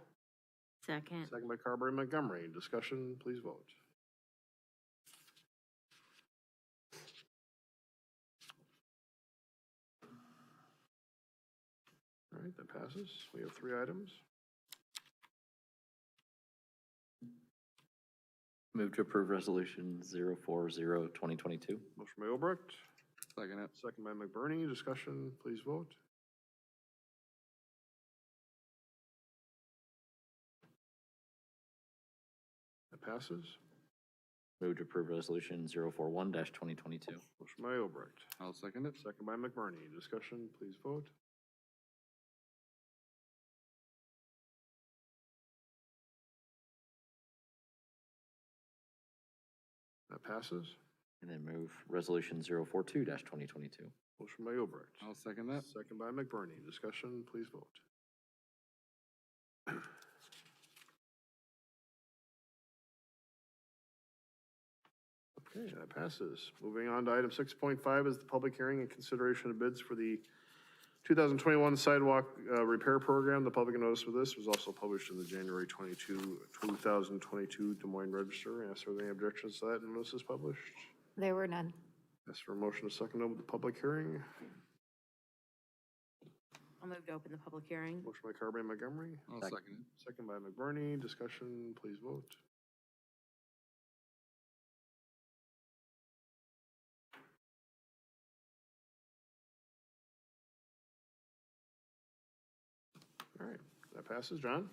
Second. second by Carberry Montgomery. Discussion, please vote. right, that passes. We have 3 items. Move to approve resolution 040-2022. Motion by Obrecht, Second it. second by McBurney. Discussion, please vote. That passes. Move to approve resolution 041-2022. Motion by Obrecht, I'll second it. second by McBurney. Discussion, please vote. That passes. And then move resolution 042-2022. Motion by Obrecht, I'll second that. second by McBurney. Discussion, please vote. Okay, that passes. Moving on to item 6.5 is the public hearing and consideration of bids for the 2021 sidewalk repair program. The public notice for this was also published in the January 2022 Des Moines Register. Ask are there any objections to that notice is published? There were none. Ask for a motion to second over the public hearing. I'll move to open the public hearing. Motion by Carby and Montgomery, I'll second it. second by McBurney. Discussion, please vote. All right, that passes. John?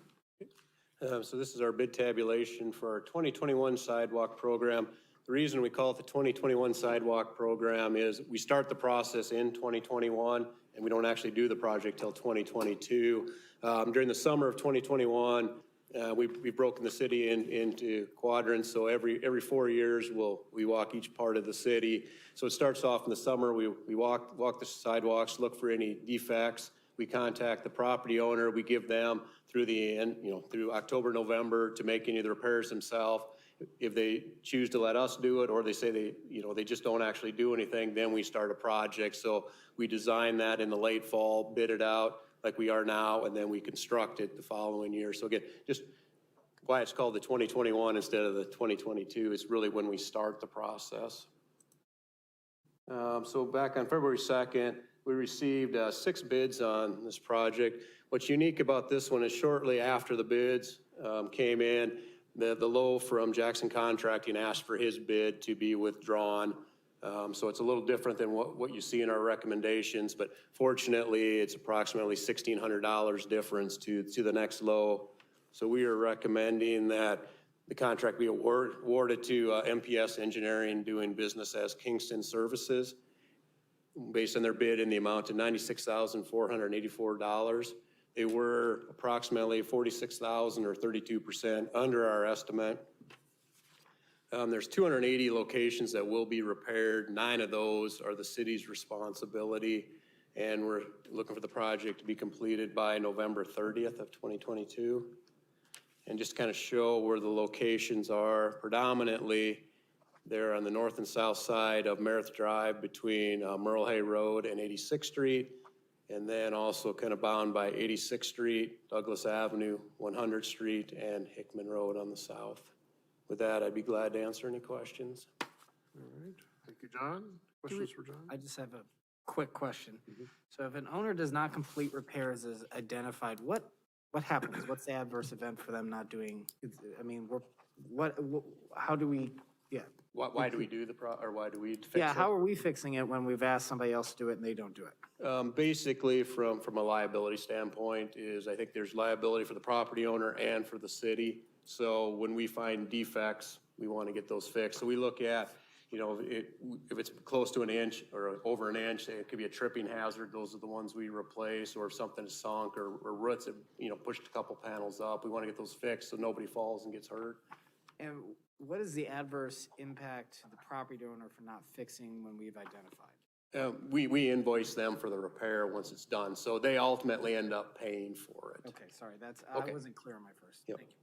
So this is our bid tabulation for our 2021 sidewalk program. The reason we call it the 2021 sidewalk program is we start the process in 2021 and we don't actually do the project till 2022. During the summer of 2021, we've broken the city into quadrants. So every 4 years, we walk each part of the city. So it starts off in the summer. We walk the sidewalks, look for any defects. We contact the property owner. We give them through the end, through October, November to make any of the repairs themselves. If they choose to let us do it, or they say they just don't actually do anything, then we start a project. So we design that in the late fall, bid it out like we are now, and then we construct it the following year. So again, just why it's called the 2021 instead of the 2022, it's really when we start the process. So back on February 2nd, we received 6 bids on this project. What's unique about this one is shortly after the bids came in, the low from Jackson Contracting asked for his bid to be withdrawn. So it's a little different than what you see in our recommendations, but fortunately it's approximately $1,600 difference to the next low. So we are recommending that the contract be awarded to MPS Engineering doing business as Kingston Services based on their bid in the amount of $96,484. They were approximately $46,000 or 32% under our estimate. There's 280 locations that will be repaired. 9 of those are the city's responsibility. And we're looking for the project to be completed by November 30th of 2022. And just to kind of show where the locations are, predominantly they're on the north and south side of Meredith Drive between Merle Hay Road and 86th Street. And then also kind of bound by 86th Street, Douglas Avenue, 100th Street, and Hickman Road on the south. With that, I'd be glad to answer any questions. All right, thank you, John. Questions for John? I just have a quick question. So if an owner does not complete repairs as identified, what happens? What's the adverse event for them not doing? I mean, how do we, Why do we do why do we fix it? Yeah, how are we fixing it when we've asked somebody else to do it and they don't do it? Basically, from a liability standpoint is I think there's liability for the property owner and for the city. So when we find defects, we want to get those fixed. So we look at, if it's close to an inch or over an inch, it could be a tripping hazard. Those are the ones we replace, or if something is sunk or roots have, pushed a couple panels up. We want to get those fixed so nobody falls and gets hurt. And what is the adverse impact to the property owner for not fixing when we've identified? We invoice them for the repair once it's done. So they ultimately end up paying for it. Okay, sorry, Okay. I wasn't clear on my first. Yep. Thank you.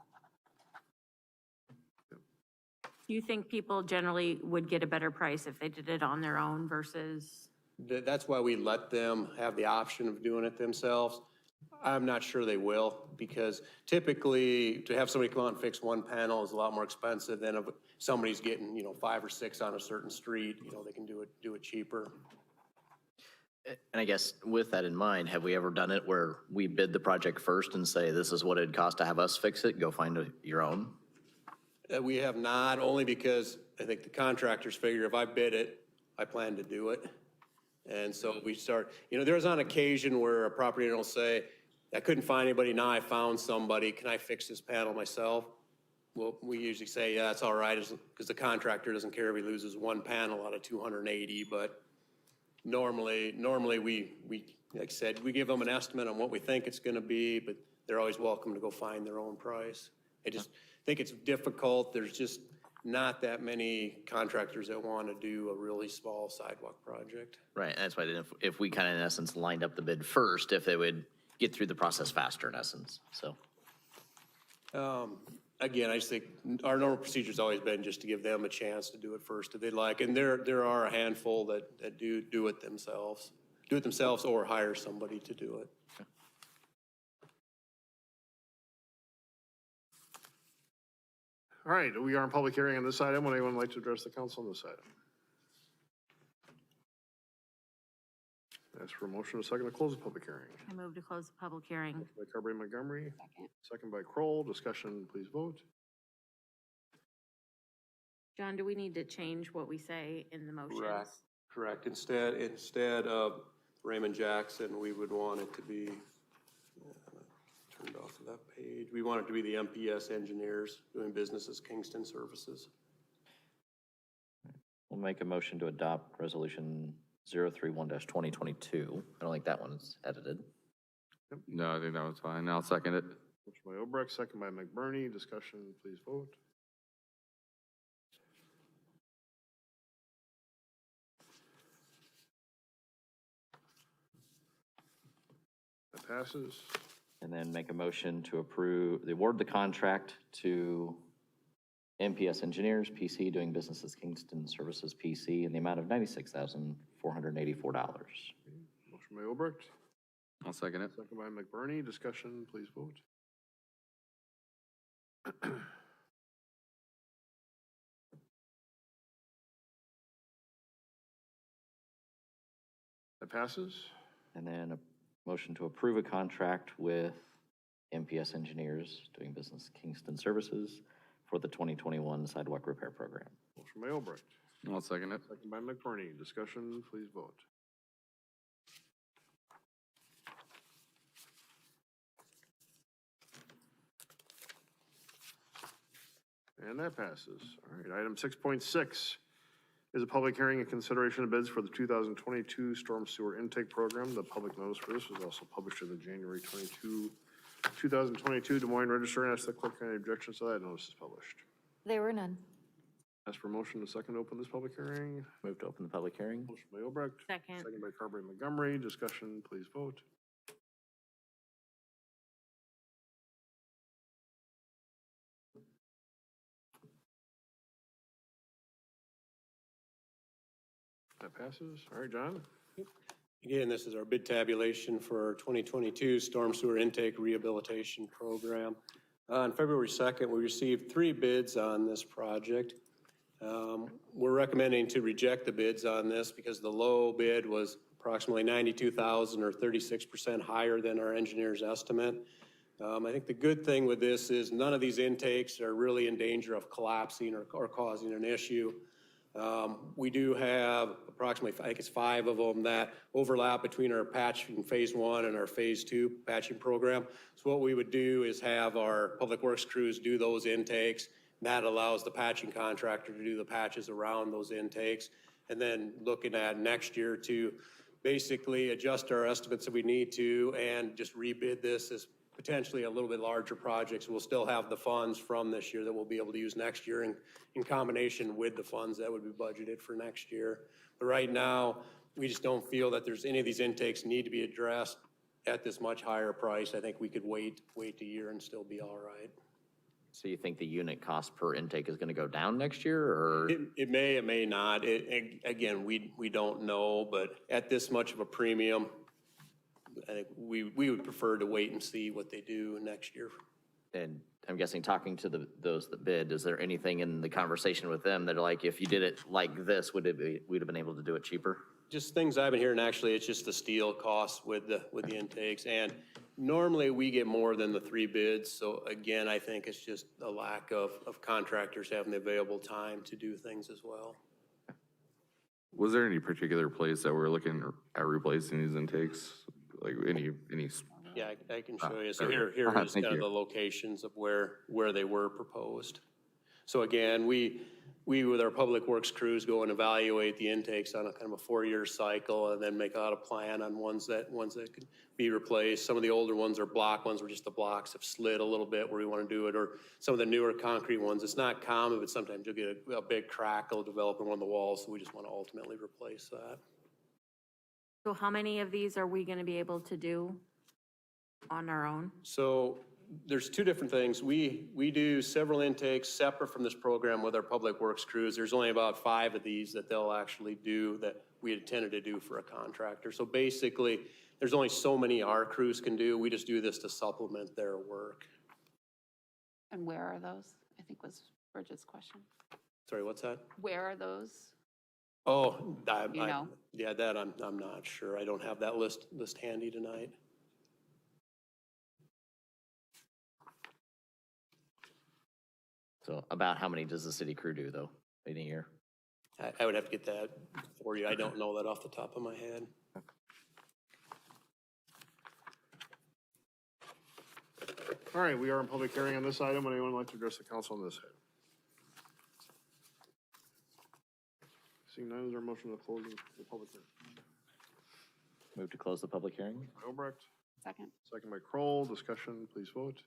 Do you think people generally would get a better price if they did it on their own versus? That's why we let them have the option of doing it themselves. I'm not sure they will, because typically to have somebody come out and fix one panel is a lot more expensive than if somebody's getting, 5 or 6 on a certain street, they can do it cheaper. And I guess with that in mind, have we ever done it where we bid the project first and say, this is what it'd cost to have us fix it, go find your own? We have not, only because I think the contractors figure if I bid it, I plan to do it. And so we start, there's on occasion where a property owner will say, I couldn't find anybody, now I found somebody, can I fix this panel myself? Well, we usually say, yeah, that's all right, because the contractor doesn't care if he loses one panel out of 280, but normally we, like I said, we give them an estimate on what we think it's gonna be, but they're always welcome to go find their own price. I just think it's difficult. There's just not that many contractors that want to do a really small sidewalk project. Right, and that's why I didn't, if we kind of in essence lined up the bid first, if they would get through the process faster in essence, so. Again, I just think our normal procedure's always been just to give them a chance to do it first if they'd like. And there are a handful that do it themselves or hire somebody to do it. All right, we are in public hearing on this item. Would anyone like to address the council on this item? Ask for a motion, a second to close the public hearing. I move to close the public hearing. Motion by Carberry Montgomery, Second. second by Kroll. Discussion, please vote. John, do we need to change what we say in the motions? Correct. Instead of Raymond Jackson, we would want it to be, turned off of that page. We want it to be the MPS engineers doing business as Kingston Services. We'll make a motion to adopt resolution 031-2022. I don't think that one's edited. No, I think that was fine. I'll second it. Motion by Obrecht, second by McBurney. Discussion, please vote. That passes. And then make a motion to award the contract to MPS Engineers, PC, doing business as Kingston Services, PC, in the amount of $96,484. Motion by Obrecht, I'll second it. second by McBurney. Discussion, please vote. That passes. And then a motion to approve a contract with MPS Engineers, doing business Kingston Services, for the 2021 sidewalk repair program. Motion by Obrecht, I'll second it. second by McBurney. Discussion, please vote. And that passes. All right, item 6.6 is a public hearing and consideration of bids for the 2022 storm sewer intake program. The public notice for this was also published in the January 2022 Des Moines Register, and ask the clerk any objections to that notice is published. There were none. Ask for motion to second to open this public hearing. Move to open the public hearing. Motion by Obrecht. Second. Second by Carberry Montgomery. Discussion, please vote. That passes. All right, John. Again, this is our bid tabulation for our 2022 storm sewer intake rehabilitation program. On February 2nd, we received 3 bids on this project. We're recommending to reject the bids on this because the low bid was approximately $92,000 or 36% higher than our engineer's estimate. I think the good thing with this is none of these intakes are really in danger of collapsing or causing an issue. We do have approximately, I think it's 5 of them that overlap between our patching phase 1 and our phase 2 patching program. So what we would do is have our public works crews do those intakes. That allows the patching contractor to do the patches around those intakes. And then looking at next year to basically adjust our estimates if we need to and just rebid this as potentially a little bit larger projects. We'll still have the funds from this year that we'll be able to use next year in combination with the funds that would be budgeted for next year. But right now, we just don't feel that there's any of these intakes need to be addressed at this much higher price. I think we could wait a year and still be all right. So you think the unit cost per intake is going to go down next year, or? It may, it may not. Again, we don't know, but at this much of a premium, I think we would prefer to wait and see what they do next year. And I'm guessing talking to those that bid, is there anything in the conversation with them that are like, if you did it like this, we'd have been able to do it cheaper? Just things I've been hearing, actually, it's just the steel costs with the intakes. And normally we get more than the 3 bids. So again, I think it's just a lack of contractors having the available time to do things as well. Was there any particular place that we're looking at replacing these intakes? Like any? Yeah, I can show you. So there we here go. is Thank kind of you. the locations of where they were proposed. So again, we with our public works crews go and evaluate the intakes on a kind of a 4-year cycle and then make out a plan on ones that could be replaced. Some of the older ones are block ones where just the blocks have slid a little bit where we want to do it, or some of the newer concrete ones. It's not common, but sometimes you'll get a big crack will develop in one of the walls, so we just want to ultimately replace that. So how many of these are we gonna be able to do on our own? So there's 2 different things. We do several intakes separate from this program with our public works crews. There's only about 5 of these that they'll actually do that we intended to do for a contractor. So basically, there's only so many our crews can do. We just do this to supplement their work. And where are those? I think was Bridget's question. Sorry, what's that? Where are those? Oh, You know? yeah, that I'm not sure. I don't have that list handy tonight. So about how many does the city crew do though in a year? I would have to get that for you. I don't know that off the top of my head. All right, we are in public hearing on this item. Would anyone like to address the council on this item? Seeing none, is there a motion to close the public hearing? Move to close the public hearing? By Obrecht, Second. second by Kroll. Discussion, please vote.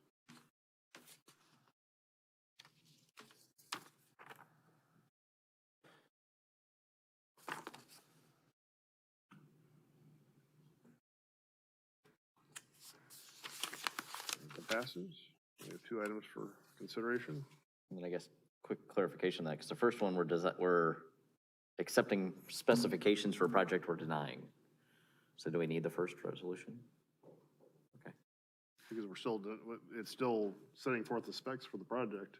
That passes. We have 2 items for consideration. And then I guess quick clarification on that, because the first one, we're accepting specifications for a project we're denying. So do we need the first resolution? Okay. Because it's still setting forth the specs for the project.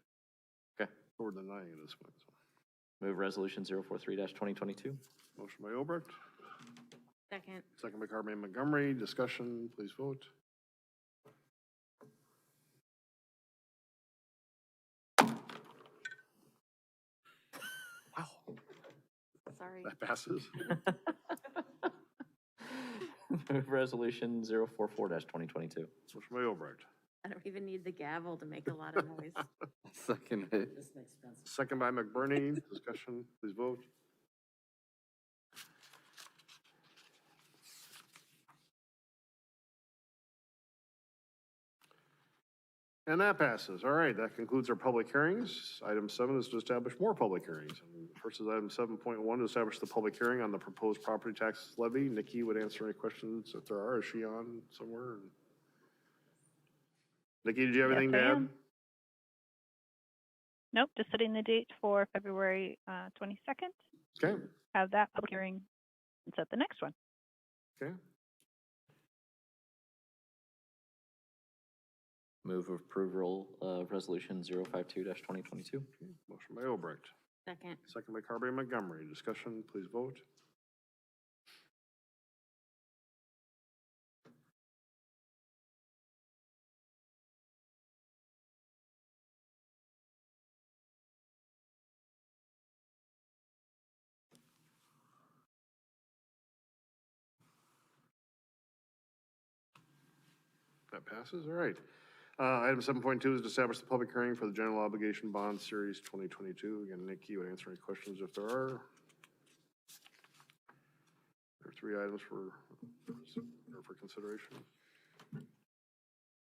Okay. But we're denying it this point. So. Move resolution 043-2022. Motion by Obrecht, Second. second by Carby Montgomery. Discussion, please vote. Wow, Sorry. that passes. Move resolution 044-2022. Motion by Obrecht, I don't even need the gavel to make a lot of noise. Second it. second by McBurney. Discussion, please vote. And that passes. All right, that concludes our public hearings. Item 7 is to establish more public hearings. And first is item 7.1, to establish the public hearing on the proposed property tax levy. Nikki would answer any questions if there are. Is she on somewhere? Nikki, did you have anything to add? Nope, just setting the date for February 22nd. Okay, Have that public hearing and set the next one. okay. Move approval of resolution 052-2022. Motion by Obrecht, Second. second by Carby Montgomery. Discussion, please vote. That passes, all right. Item 7.2 is to establish the public hearing for the general obligation bond series 2022. Again, Nikki would answer any questions if there are. There are 3 items for consideration.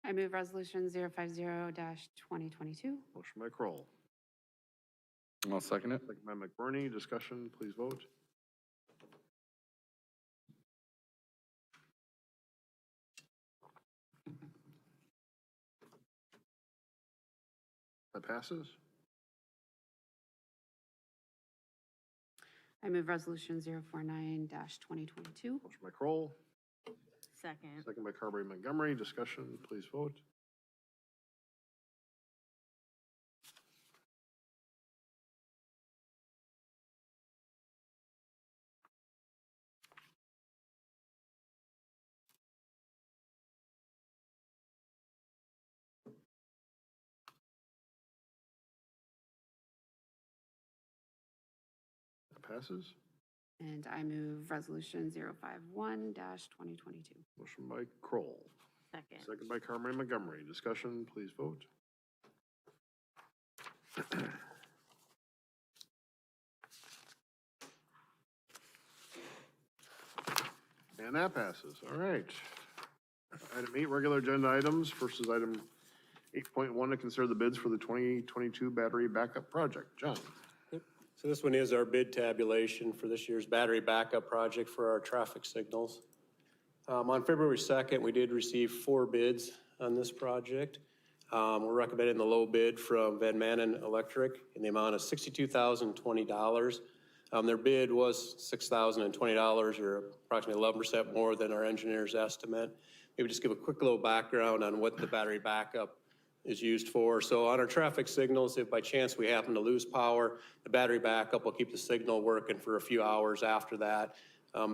I move resolution 050-2022. Motion by Kroll, I'll second it. second by McBurney. Discussion, please vote. That passes. I move resolution 049-2022. Motion by Kroll, Second. second by Carberry Montgomery. Discussion, please vote. passes. And I move resolution 051-2022. Motion by Kroll, Second. second by Carmen Montgomery. Discussion, please vote. And that passes. All right. Item 8, regular agenda items. First is item 8.1 to consider the bids for the 2022 battery backup project. John. So this one is our bid tabulation for this year's battery backup project for our traffic signals. On February 2nd, we did receive 4 bids on this project. We're recommending the low bid from Van Manen Electric in the amount of $62,020. Their bid was $6,020, or approximately 11% more than our engineer's estimate. Maybe just give a quick little background on what the battery backup is used for. So on our traffic signals, if by chance we happen to lose power, the battery backup will keep the signal working for a few hours after that.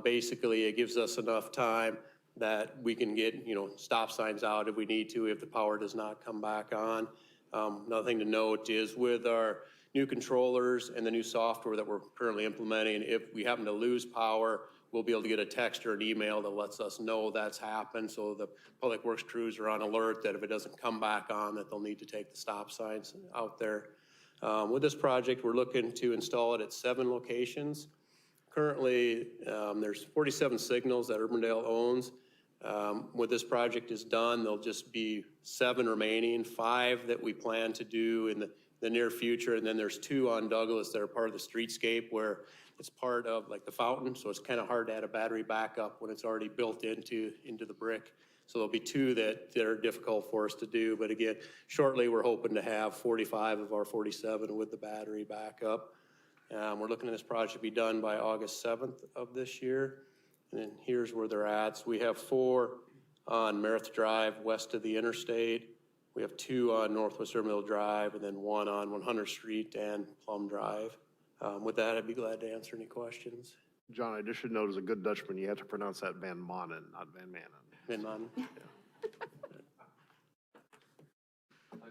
Basically, it gives us enough time that we can get, stop signs out if we need to, if the power does not come back on. Another thing to note is with our new controllers and the new software that we're currently implementing, if we happen to lose power, we'll be able to get a text or an email that lets us know that's happened. So the public works crews are on alert that if it doesn't come back on, that they'll need to take the stop signs out there. With this project, we're looking to install it at 7 locations. Currently, there's 47 signals that Urbandale owns. When this project is done, there'll just be 7 remaining, 5 that we plan to do in the near future, and then there's 2 on Douglas that are part of the streetscape where it's part of like the fountain, so it's kind of hard to add a battery backup when it's already built into the brick. So there'll be 2 that are difficult for us to do, but again, shortly we're hoping to have 45 of our 47 with the battery backup. We're looking at this project to be done by August 7th of this year, and then here's where they're at. So we have 4 on Meredith Drive west of the interstate. We have 2 on Northwest Urbandale Drive, and then 1 on 100 Street and Plum Drive. With that, I'd be glad to answer any questions. John, I just should note as a good Dutchman, you have to pronounce that Van Manen, not Van Manen. Van Manen?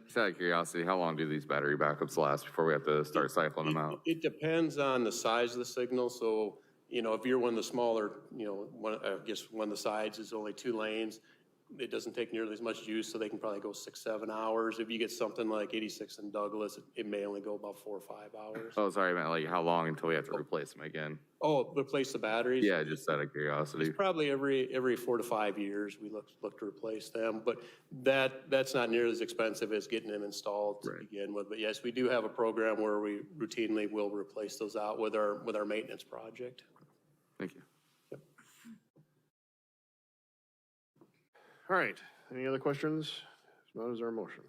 Just out of curiosity, how long do these battery backups last before we have to start cycling them out? It depends on the size of the signal. So, if you're one of the smaller, I guess one of the sides is only 2 lanes, it doesn't take nearly as much juice, so they can probably go 6-7 hours. If you get something like 86 in Douglas, it may only go about 4 or 5 hours. Oh, sorry, I meant like how long until we have to replace them again? Oh, replace the batteries? Yeah, just out of curiosity. It's probably every 4 to 5 years we look to replace them, but that's not nearly as expensive as getting them installed to begin with. But yes, we do have a program where we routinely will replace those out with our maintenance project. Thank you. All right, any other questions? If not, is there a motion?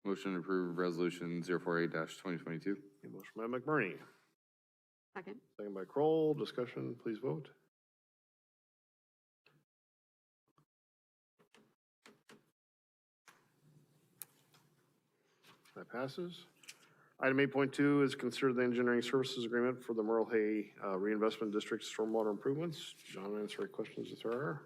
Motion to approve resolution 048-2022. Motion by McBurney, Second. second by Kroll. Discussion, please vote. That passes. Item 8.2 is consider the engineering services agreement for the Merle Hay Reinvestment District stormwater improvements. John, answer any questions if there are.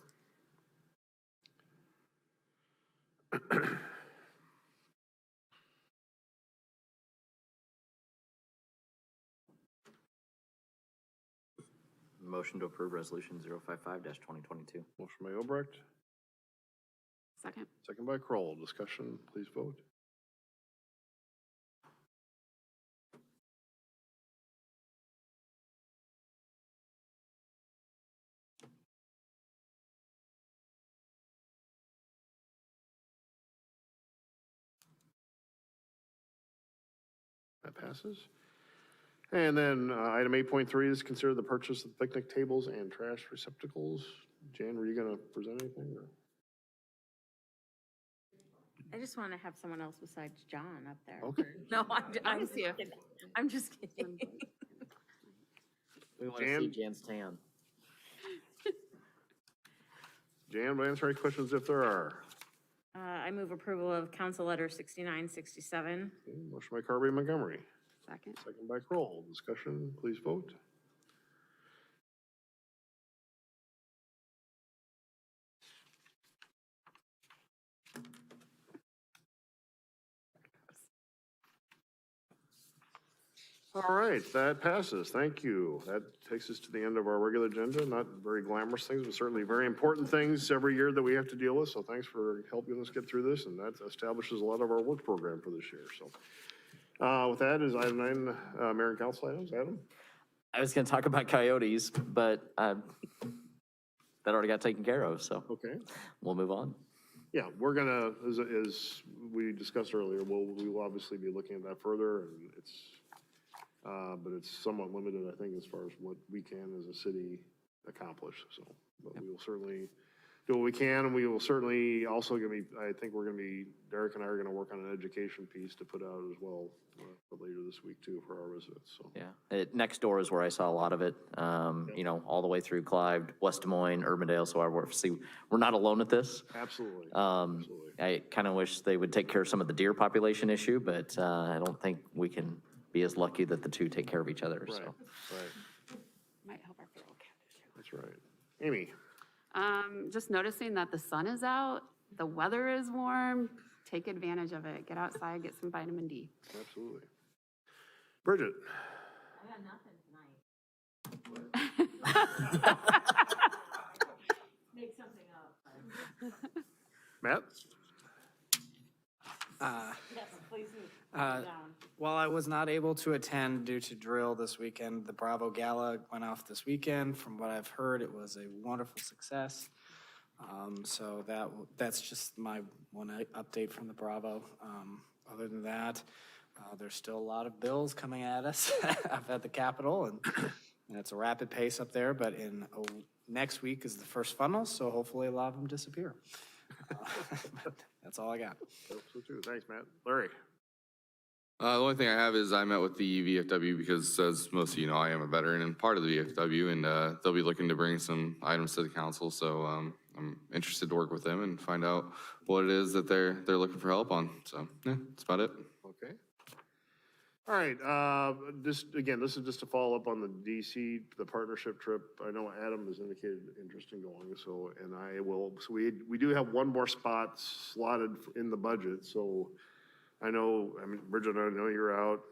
Motion to approve resolution 055-2022. Motion by Obrecht, Second. second by Kroll. Discussion, please vote. That passes. And then item 8.3 is consider the purchase of picnic tables and trash receptacles. Jan, were you going to present anything? Or? I just want to have someone else besides John up there. Okay. No, I'm just here. kidding. I'm just kidding. We want to Jan? see Jan's tan. Jan, will answer any questions if there are. I move approval of Council Letter 6967. Okay, motion by Carby Montgomery, Second. second by Kroll. Discussion, please vote. All right, that passes. Thank you. That takes us to the end of our regular agenda. Not very glamorous things, but certainly very important things every year that we have to deal with. So thanks for helping us get through this, and that establishes a lot of our work program for this year. So with that is item 9, Mayor and Council items. Adam? I was going to talk about coyotes, but that already got taken care of, so Okay. we'll move on. Yeah, we're gonna, as we discussed earlier, we will obviously be looking at that further, and but it's somewhat limited, I think, as far as what we can as a city accomplish, so. But we will certainly do what we can, and we will certainly also I think Derek and I are gonna work on an education piece to put out as well for later this week too, for our residents, so. Yeah, next door is where I saw a lot of it, you know, all the way through Clive, West Des Moines, Urbandale, so we're not alone at this. Absolutely. Absolutely. I kind of wish they would take care of some of the deer population issue, but I don't think we can be as lucky that the two take care of each other, Right, so. right, Might help our feral cat issue. that's right. Amy? Just noticing that the sun is out, the weather is warm, take advantage of it. Get outside, get some vitamin D. Absolutely. Bridget? I got nothing tonight. Make something up. Matt? Yes, please move down. While I was not able to attend due to drill this weekend, the Bravo Gala went off this weekend. From what I've heard, it was a wonderful success. So that's just my one update from the Bravo. Other than that, there's still a lot of bills coming at us up at the Capitol, and it's a rapid pace up there, but next week is the first funnel, so hopefully a lot of them disappear. That's all I got. Hope so too. Thanks, Matt. Larry? The only thing I have is I met with the VFW because, as most of you know, I am a veteran and part of the VFW, and they'll be looking to bring some items to the council. So I'm interested to work with them and find out what it is that they're looking for help on. So yeah, that's about it. Okay. All right, this is just a follow up on the DC, the partnership trip. I know Adam has indicated interest in going, so, and I will, so we do have one more spot slotted in the budget, so I know, Bridget, I know you're out.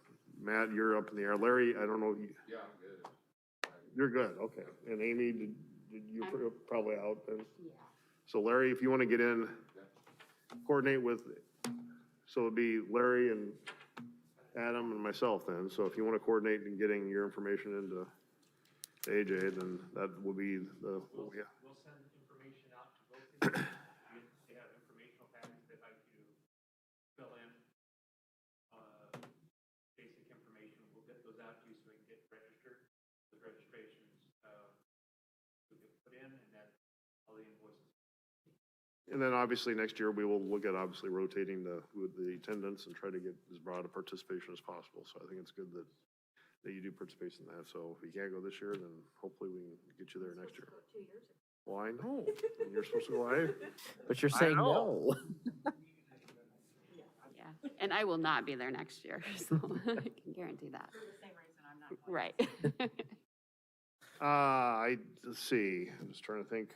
Matt, you're up in the air. Larry, I don't know. Yeah, I'm good. You're good, okay. And Amy, you're probably out then? Yeah. So Larry, if you want to get in, coordinate with, so it'd be Larry and Adam and myself then. So if you want to coordinate in getting your information into AJ, then that will be the, yeah. We'll send information out to both of you. They have informational packages they'd like you to fill in. Basic information, we'll get those out to you so we can get registered. The registrations we get put in, and then all the invoices. And then obviously next year we will look at obviously rotating with the attendance and try to get as broad a participation as possible. So I think it's good that you do participate in that. So if you can't go this year, then hopefully we can get you there next year. Well, I know. And you're supposed to go, But you're saying no. Yeah, and I will not be there next year, so I can guarantee that. For the same reason I'm not. Right. let's see, I'm just trying to think.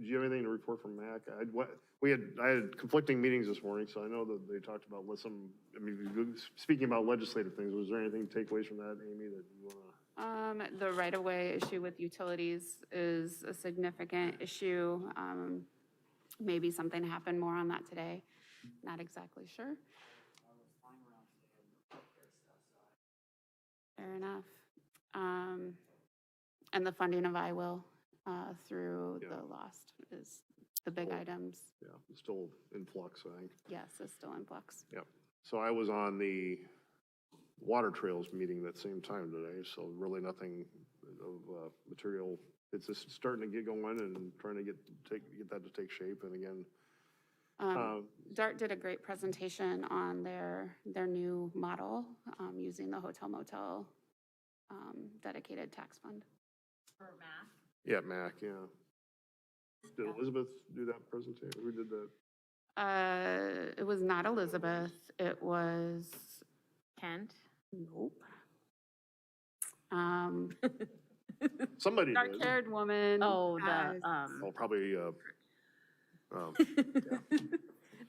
Do you have anything to report from MAC? I had conflicting meetings this morning, so I know that they talked about speaking about legislative things. Was there anything takeaways from that, Amy, that you want to? The right-of-way issue with utilities is a significant issue. Maybe something happened more on that today. Not exactly sure. Fair enough. And the funding of IWIL through the lost is the big items. Yeah, it's still in flux, I think. Yes, it's still in flux. Yep. So I was on the water trails meeting that same time today, so really nothing of material. It's just starting to get going and trying to get that to take shape. And again, DART did a great presentation on their new model using the hotel motel dedicated tax fund. For math? yeah, MAC, yeah. Did Elizabeth do that presentation? Who did that? It was not Elizabeth. It was Kent? nope. Somebody did. Dark-haired woman. Oh, has- Oh, probably,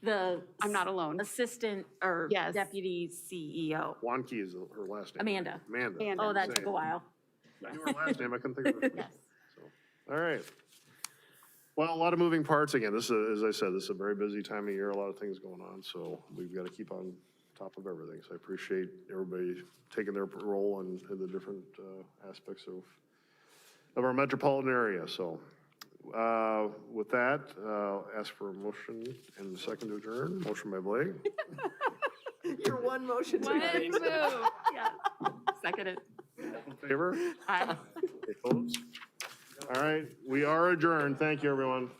I'm not alone. assistant or Yes. deputy CEO. Wanke is her last name. Amanda. Amanda. Oh, that Same. took a while. I knew her last name, I couldn't think of it. Yes. All right. Well, a lot of moving parts again. This is, as I said, this is a very busy time of year, a lot of things going on, so we've got to keep on top of everything. So I appreciate everybody taking their role in the different aspects of our metropolitan area. So with that, ask for a motion and a second to adjourn. Motion by Blake. Your one motion One move. Yeah. Second it. In favor? Aye. Opposed? All right, we are adjourned. Thank you, everyone.